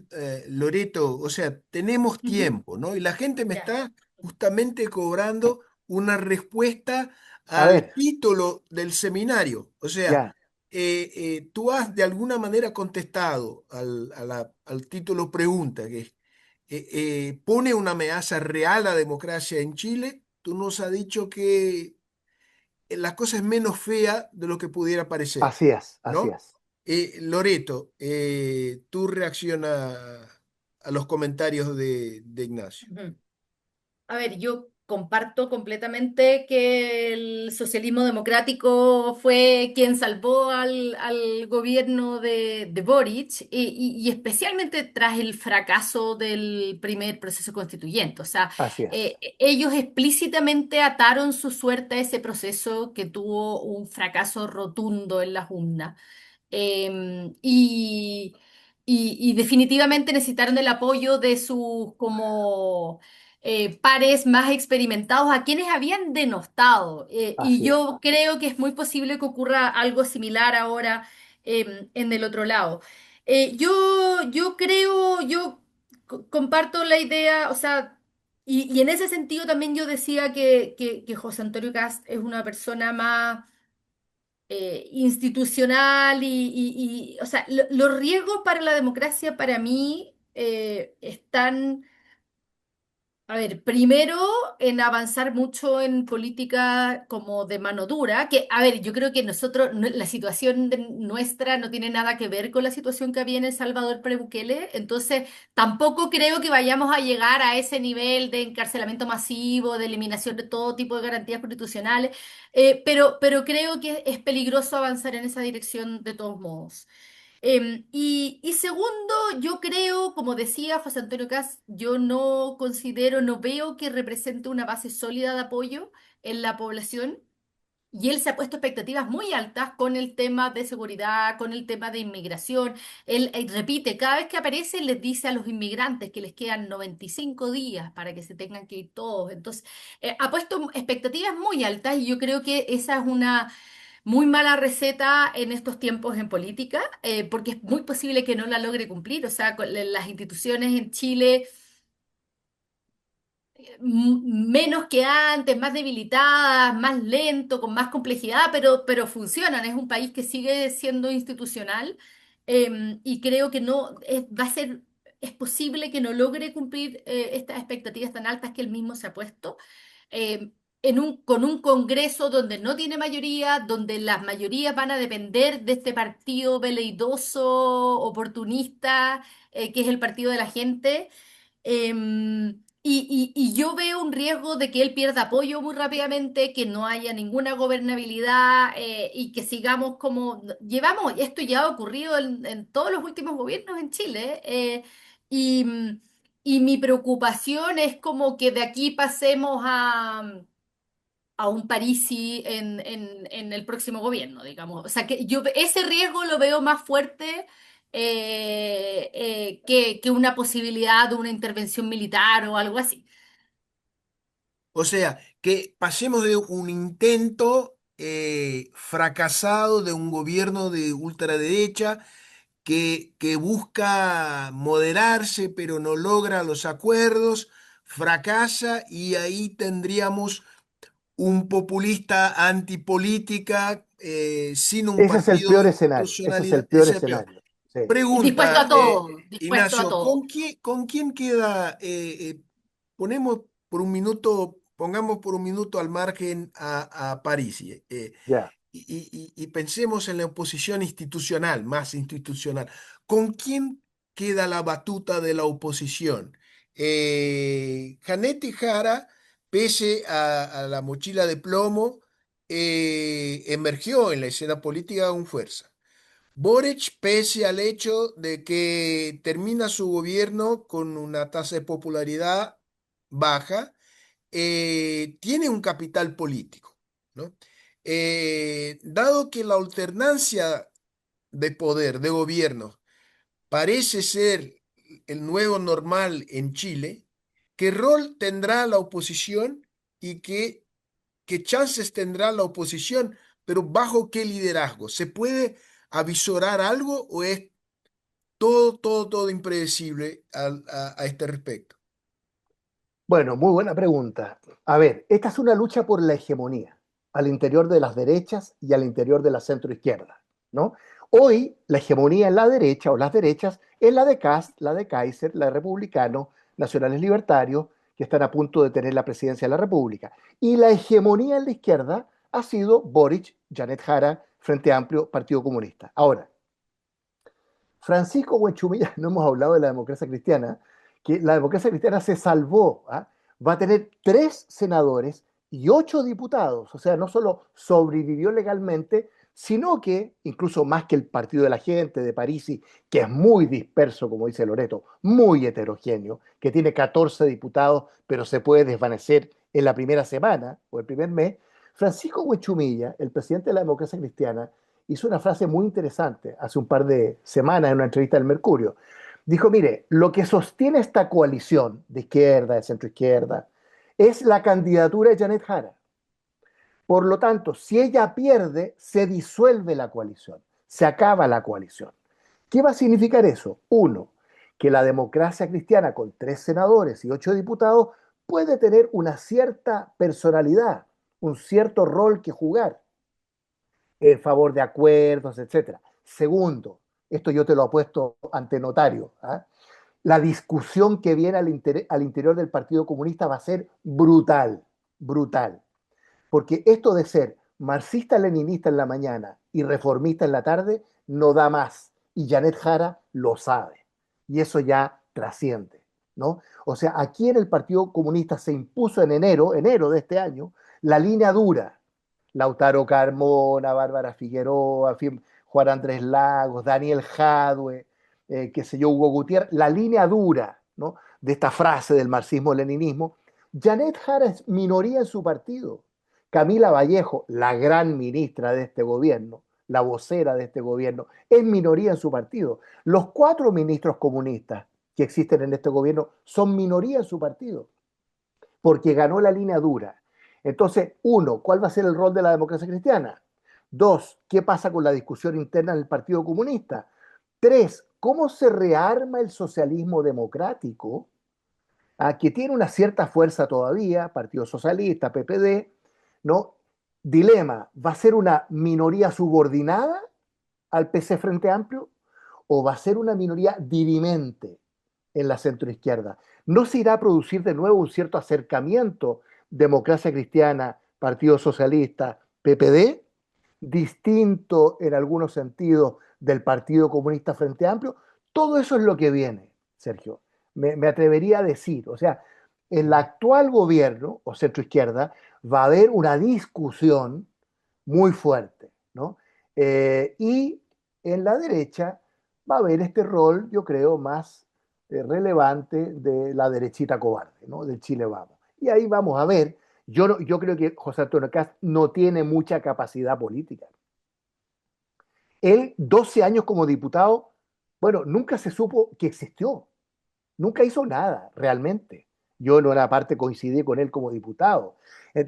Loreto, o sea, tenemos Ujú. tiempo, ¿no? Y la gente me Ya. está justamente cobrando una respuesta A al ver, título del seminario. O sea, ya, tú has de alguna manera contestado al título pregunta, que es, ¿pone una amenaza real a la democracia en Chile? Tú nos has dicho que la cosa es menos fea de lo que pudiera parecer, así es, así ¿no? es. Loreto, tú reacciona a los comentarios de Ignacio. Ujú. A ver, yo comparto completamente que el socialismo democrático fue quien salvó al gobierno de Boric y especialmente tras el fracaso del primer proceso constituyente. O sea, Así es, ellos explícitamente ataron su suerte a ese proceso que tuvo un fracaso rotundo en las urnas. Em, y, y definitivamente necesitaron el apoyo de sus como pares más experimentados a quienes habían denostado. Y así es. yo creo que es muy posible que ocurra algo similar ahora en el otro lado. Yo creo, yo comparto la idea, o sea, y en ese sentido también yo decía que José Antonio Cast es una persona más institucional o sea, los riesgos para la democracia para mí están, a ver, primero en avanzar mucho en política como de mano dura, que, a ver, yo creo que nosotros, la situación nuestra no tiene nada que ver con la situación que había en El Salvador pre-Bukele, entonces tampoco creo que vayamos a llegar a ese nivel de encarcelamiento masivo, de eliminación de todo tipo de garantías constitucionales, pero creo que es peligroso avanzar en esa dirección de todos modos. Y segundo, yo creo, como decía José Antonio Caz, yo no considero, no veo que represente una base sólida de apoyo en la población. Y él se ha puesto expectativas muy altas con el tema de seguridad, con el tema de inmigración. Él repite, cada vez que aparece les dice a los inmigrantes que les quedan 95 días para que se tengan que ir todos. Entonces, ha puesto expectativas muy altas y yo creo que esa es una muy mala receta en estos tiempos en política, porque es muy posible que no la logre cumplir. O sea, las instituciones en Chile menos que antes, más debilitadas, más lento, con más complejidad, pero funcionan. Es un país que sigue siendo institucional y creo que no va a ser, es posible que no logre cumplir estas expectativas tan altas que él mismo se ha puesto. Con un Congreso donde no tiene mayoría, donde las mayorías van a depender de este partido veleidoso, oportunista, que es el partido de la gente. Y yo veo un riesgo de que él pierda apoyo muy rápidamente, que no haya ninguna gobernabilidad y que sigamos como llevamos. Esto ya ha ocurrido en todos los últimos gobiernos en Chile. Y, y mi preocupación es como que de aquí pasemos a un Parisi en el próximo gobierno, digamos. O sea, que yo ese riesgo lo veo más fuerte que una posibilidad de una intervención militar o algo así. O sea, que pasemos de un intento fracasado de un gobierno de ultraderecha que busca moderarse, pero no logra los acuerdos, fracasa y ahí tendríamos un populista antipolítica sin un Ese es el partido de peor escenario, ese es institucionalidad. el peor Ese es el peor. escenario. Sí. Y dispuesto Pregunta, a todo, dispuesto a Ignacio, todo. con quién queda? Ponemos por un minuto, pongamos por un minuto al margen a París Ya. y pensemos en la oposición institucional, más institucional. ¿Con quién queda la batuta de la oposición? Janet Jara, pese a la mochila de plomo, emergió en la escena política con fuerza. Boric, pese al hecho de que termina su gobierno con una tasa de popularidad baja, tiene un capital político, ¿no? Dado que la alternancia de poder, de gobierno, parece ser el nuevo normal en Chile, ¿qué rol tendrá la oposición y qué chances tendrá la oposición, pero bajo qué liderazgo? ¿Se puede avisorar algo o es todo impredecible a este respecto? Bueno, muy buena pregunta. A ver, esta es una lucha por la hegemonía al interior de las derechas y al interior de la centroizquierda, ¿no? Hoy la hegemonía en la derecha o las derechas es la de Kast, la de Kaiser, la de republicanos, nacionales libertarios, que están a punto de tener la presidencia de la República. Y la hegemonía en la izquierda ha sido Boric, Janet Jara, Frente Amplio, Partido Comunista. Ahora, Francisco Buenchumilla, no hemos hablado de la democracia cristiana, que la democracia cristiana se salvó, ¿ah? Va a tener 3 senadores y 8 diputados, o sea, no solo sobrevivió legalmente, sino que, incluso más que el Partido de la Gente de Parisi, que es muy disperso, como dice Loreto, muy heterogéneo, que tiene 14 diputados, pero se puede desvanecer en la primera semana o el primer mes, Francisco Huechumilla, el presidente de la democracia cristiana, hizo una frase muy interesante hace un par de semanas en una entrevista del Mercurio. Dijo, mire, lo que sostiene esta coalición de izquierda, de centro izquierda, es la candidatura de Janet Jara. Por lo tanto, si ella pierde, se disuelve la coalición, se acaba la coalición. ¿Qué va a significar eso? Uno, que la democracia cristiana con 3 senadores y 8 diputados puede tener una cierta personalidad, un cierto rol que jugar en favor de acuerdos, etcétera. Segundo, esto yo te lo apuesto ante notario, ¿ah? La discusión que viene al interior del Partido Comunista va a ser brutal, brutal. Porque esto de ser marxista-leninista en la mañana y reformista en la tarde no da más. Y Janet Jara lo sabe. Y eso ya trasciende, ¿no? O sea, aquí en el Partido Comunista se impuso en enero de este año, la línea dura. Lautaro Carmona, Bárbara Figueroa, Juan Andrés Lagos, Daniel Jadwe, qué sé yo, Hugo Gutiérrez, la línea dura, ¿no? De esta frase del marxismo-leninismo. Janet Jara es minoría en su partido. Camila Vallejo, la gran ministra de este gobierno, la vocera de este gobierno, es minoría en su partido. Los 4 ministros comunistas que existen en este gobierno son minoría en su partido, porque ganó la línea dura. Entonces, uno, ¿cuál va a ser el rol de la democracia cristiana? Dos, ¿qué pasa con la discusión interna del Partido Comunista? Tres, ¿cómo se rearma el socialismo democrático? Que tiene una cierta fuerza todavía, Partido Socialista, PPD, ¿no? Dilema, ¿va a ser una minoría subordinada al PC Frente Amplio o va a ser una minoría dirimente en la centroizquierda? ¿No se irá a producir de nuevo un cierto acercamiento democracia cristiana, Partido Socialista, PPD, distinto en algunos sentidos del Partido Comunista Frente Amplio? Todo eso es lo que viene, Sergio. Me atrevería a decir, o sea, en el actual gobierno o centroizquierda va a haber una discusión muy fuerte, ¿no? Y en la derecha va a haber este rol, yo creo, más relevante de la derechita cobarde, ¿no? Del Chile Vamos. Y ahí vamos a ver, yo creo que José Antonio Kast no tiene mucha capacidad política. Él, 12 años como diputado, bueno, nunca se supo que existió, nunca hizo nada realmente. Yo en una parte coincidí con él como diputado,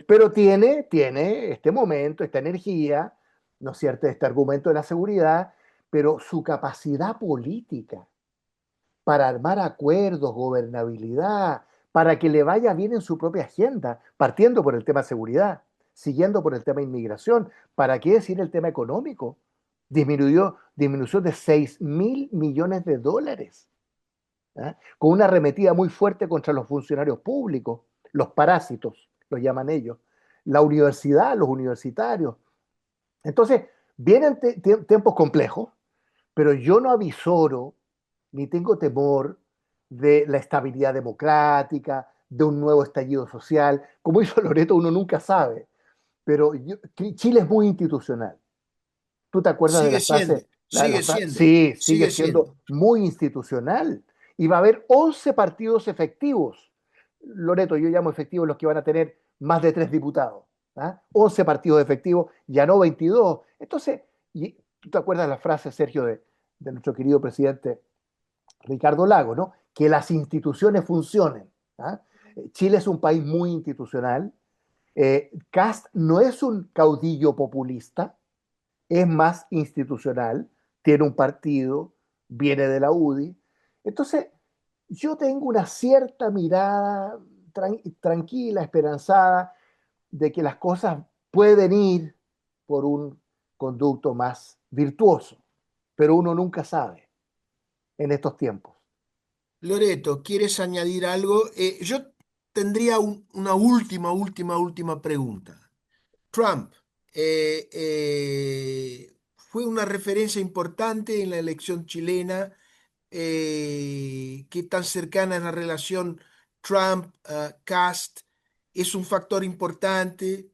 pero tiene este momento, esta energía, ¿no es cierto?, este argumento de la seguridad, pero su capacidad política para armar acuerdos, gobernabilidad, para que le vaya bien en su propia agenda, partiendo por el tema seguridad, siguiendo por el tema inmigración, ¿para qué decir el tema económico? Disminuyó de 6.000 millones de dólares, ¿eh? Con una arremetida muy fuerte contra los funcionarios públicos, los parásitos, los llaman ellos, la universidad, los universitarios. Entonces, vienen tiempos complejos, pero yo no avisoro ni tengo temor de la estabilidad democrática, de un nuevo estallido social. Como hizo Loreto, uno nunca sabe, pero Chile es muy institucional. ¿Tú te acuerdas de Sigue la siendo, frase? sigue siendo, Sí, sigue sigue siendo siendo. muy institucional. Y va a haber 11 partidos efectivos. Loreto, yo llamo efectivos los que van a tener más de 3 diputados. 11 partidos efectivos, ya no 22. Entonces, ¿tú te acuerdas de la frase, Sergio, de nuestro querido presidente Ricardo Lago, ¿no? Que las instituciones funcionen. ¿Ah? Chile es un país muy institucional. Kast no es un caudillo populista, es más institucional, tiene un partido, viene de la UDI. Entonces, yo tengo una cierta mirada tranquila, esperanzada, de que las cosas pueden ir por un conducto más virtuoso, pero uno nunca sabe en estos tiempos. Loreto, ¿quieres añadir algo? Yo tendría una última pregunta. Trump, eh, eh, fue una referencia importante en la elección chilena. Qué tan cercana es la relación Trump-Cast. Es un factor importante.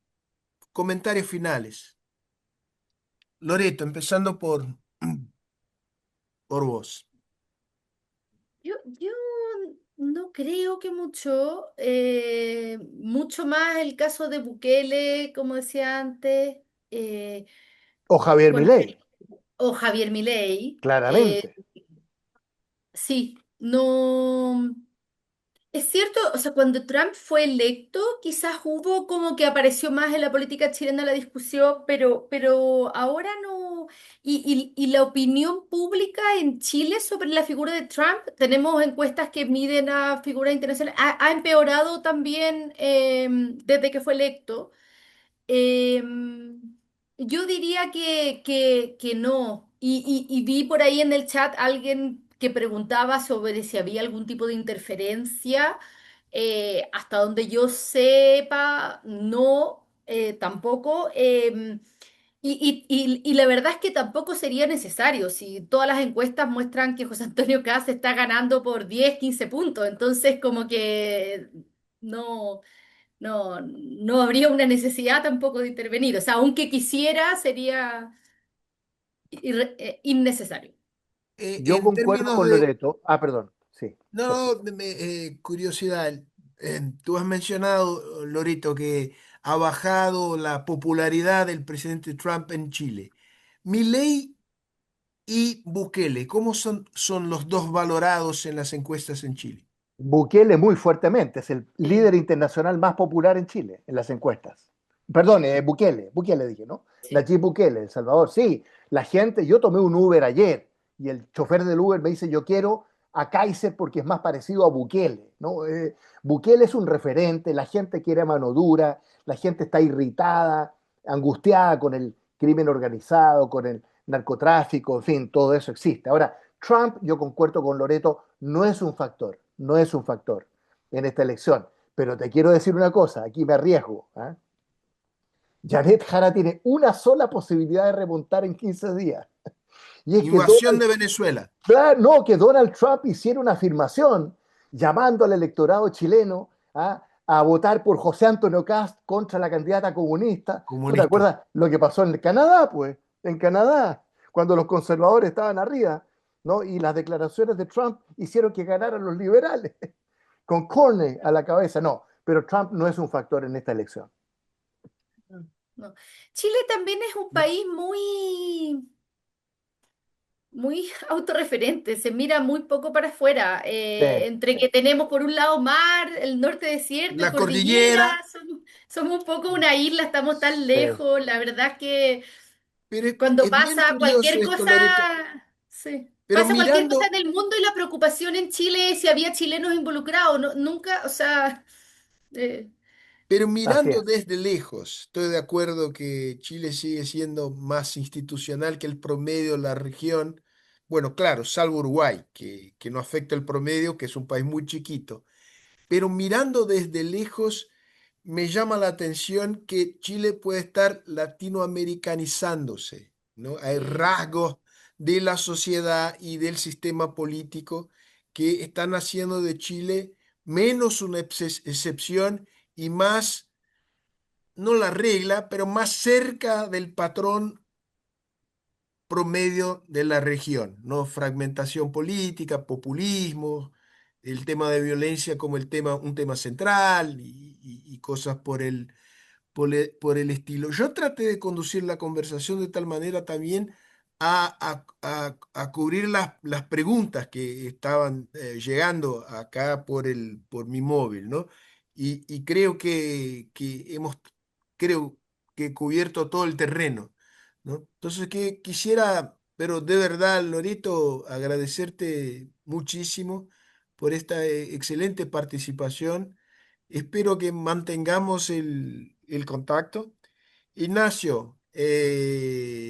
Comentarios finales. Loreto, empezando por vos. Yo no creo que mucho, mucho más el caso de Bukele, como decía antes, eh, O Javier con, Milei, o Javier Milei. claramente. Sí, no. Es cierto, o sea, cuando Trump fue electo, quizás hubo como que apareció más en la política chilena la discusión, pero ahora no. Y la opinión pública en Chile sobre la figura de Trump, tenemos encuestas que miden a figuras internacionales, ha empeorado también desde que fue electo. Yo diría que no. Y vi por ahí en el chat alguien que preguntaba sobre si había algún tipo de interferencia. Hasta donde yo sepa, no, tampoco. Y la verdad es que tampoco sería necesario. Si todas las encuestas muestran que José Antonio Kast está ganando por 10 15 puntos, entonces como que no. No habría una necesidad tampoco de intervenir. O sea, aunque quisiera, sería innecesario. Yo En concuerdo términos con de, Loreto. Ah, perdón, sí, no, perfecto. no, curiosidad, tú has mencionado, Lorito, que ha bajado la popularidad del presidente Trump en Chile. Milei y Bukele, ¿cómo son los dos valorados en las encuestas en Chile? Bukele muy fuertemente, es el Sí, líder internacional más popular en Chile, en las encuestas. Perdón, Bukele dije, ¿no? sí. Nayib Bukele, El Salvador. Sí, la gente, yo tomé un Uber ayer y el chofer del Uber me dice, yo quiero a Kaiser porque es más parecido a Bukele, ¿no? Bukele es un referente, la gente quiere mano dura, la gente está irritada, angustiada con el crimen organizado, con el narcotráfico, en fin, todo eso existe. Ahora, Trump, yo concuerdo con Loreto, no es un factor, no es un factor en esta elección. Pero te quiero decir una cosa, aquí me arriesgo. ¿Eh? Janet Jara tiene una sola posibilidad de remontar en 15 días. Y es que Invasión de Venezuela. No, que Donald Trump hiciera una afirmación llamando al electorado chileno a votar por José Antonio Cast contra la candidata comunista. ¿Tú te Comunista. acuerdas lo que pasó en Canadá, pues? En Canadá, cuando los conservadores estaban arriba, ¿no? Y las declaraciones de Trump hicieron que ganaran los liberales, con Corney a la cabeza. No, pero Trump no es un factor en esta elección. No, no. Chile también es un país muy autorreferente, se mira muy poco para afuera, Sí, entre sí, que tenemos por un lado mar, el norte desierto y La cordillera, cordillera. somos un poco una isla, estamos tan sí. lejos, la verdad es que Pero cuando es bien pasa curioso cualquier esto, cosa, Loreto. sí, Pero pasa cualquier cosa mirando, en el mundo y la preocupación en Chile es si había chilenos involucrados, nunca, o sea, eh, pero Así mirando es. desde lejos, estoy de acuerdo que Chile sigue siendo más institucional que el promedio de la región. Bueno, claro, salvo Uruguay, que no afecta el promedio, que es un país muy chiquito. Pero mirando desde lejos, me llama la atención que Chile puede estar latinoamericanizándose, ¿no? Hay sí, rasgos de la sociedad y del sistema político que están haciendo de Chile menos una excepción y más, no la regla, pero más cerca del patrón promedio de la región, ¿no? Fragmentación política, populismo, el tema de violencia como un tema central y cosas por el estilo. Yo traté de conducir la conversación de tal manera también a cubrir las preguntas que estaban llegando acá por mi móvil, ¿no? Y creo que creo que he cubierto todo el terreno, ¿no? Entonces, que quisiera, pero de verdad, Lorito, agradecerte muchísimo por esta excelente participación. Espero que mantengamos el contacto. Ignacio,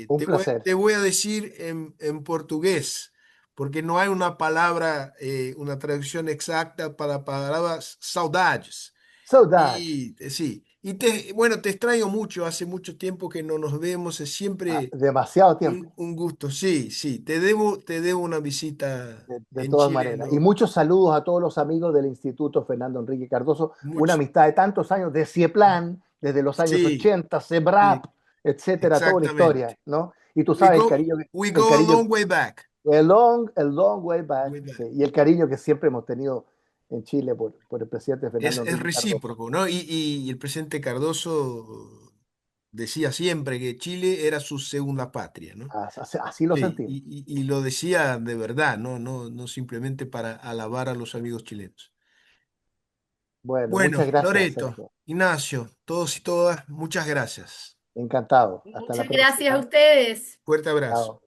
Un placer. te voy a decir en portugués, porque no hay una palabra, una traducción exacta para palabras saudades. Saudades. Y sí, Bueno, te extraño mucho, hace mucho tiempo que no nos vemos, es siempre Demasiado tiempo, un gusto. Sí, sí, te debo una visita de en todas Chile, maneras. Y ¿no? muchos saludos a todos los amigos del Instituto Fernando Enrique Cardoso, una Mucho. amistad de tantos años, de CIEPLAN, desde los años Sí, 80, sí, CEBRAP, etcétera, toda una historia, exactamente. ¿no? Y tú sabes We el go a cariño, long way back. el long way back, Way back. sí, y el cariño que siempre hemos tenido en Chile por el presidente Fernando Es Enrique Cardoso. recíproco, ¿no? Y el presidente Cardoso decía siempre que Chile era su segunda patria, ¿no? Así lo Sí, sentimos. y lo decía de verdad, ¿no? No simplemente para alabar a los amigos chilenos. Bueno, Bueno, muchas gracias, Loreto, Sergio. Ignacio, todos y todas, muchas gracias. Encantado. Hasta la Muchas gracias a próxima. ustedes. Fuerte abrazo. Chao.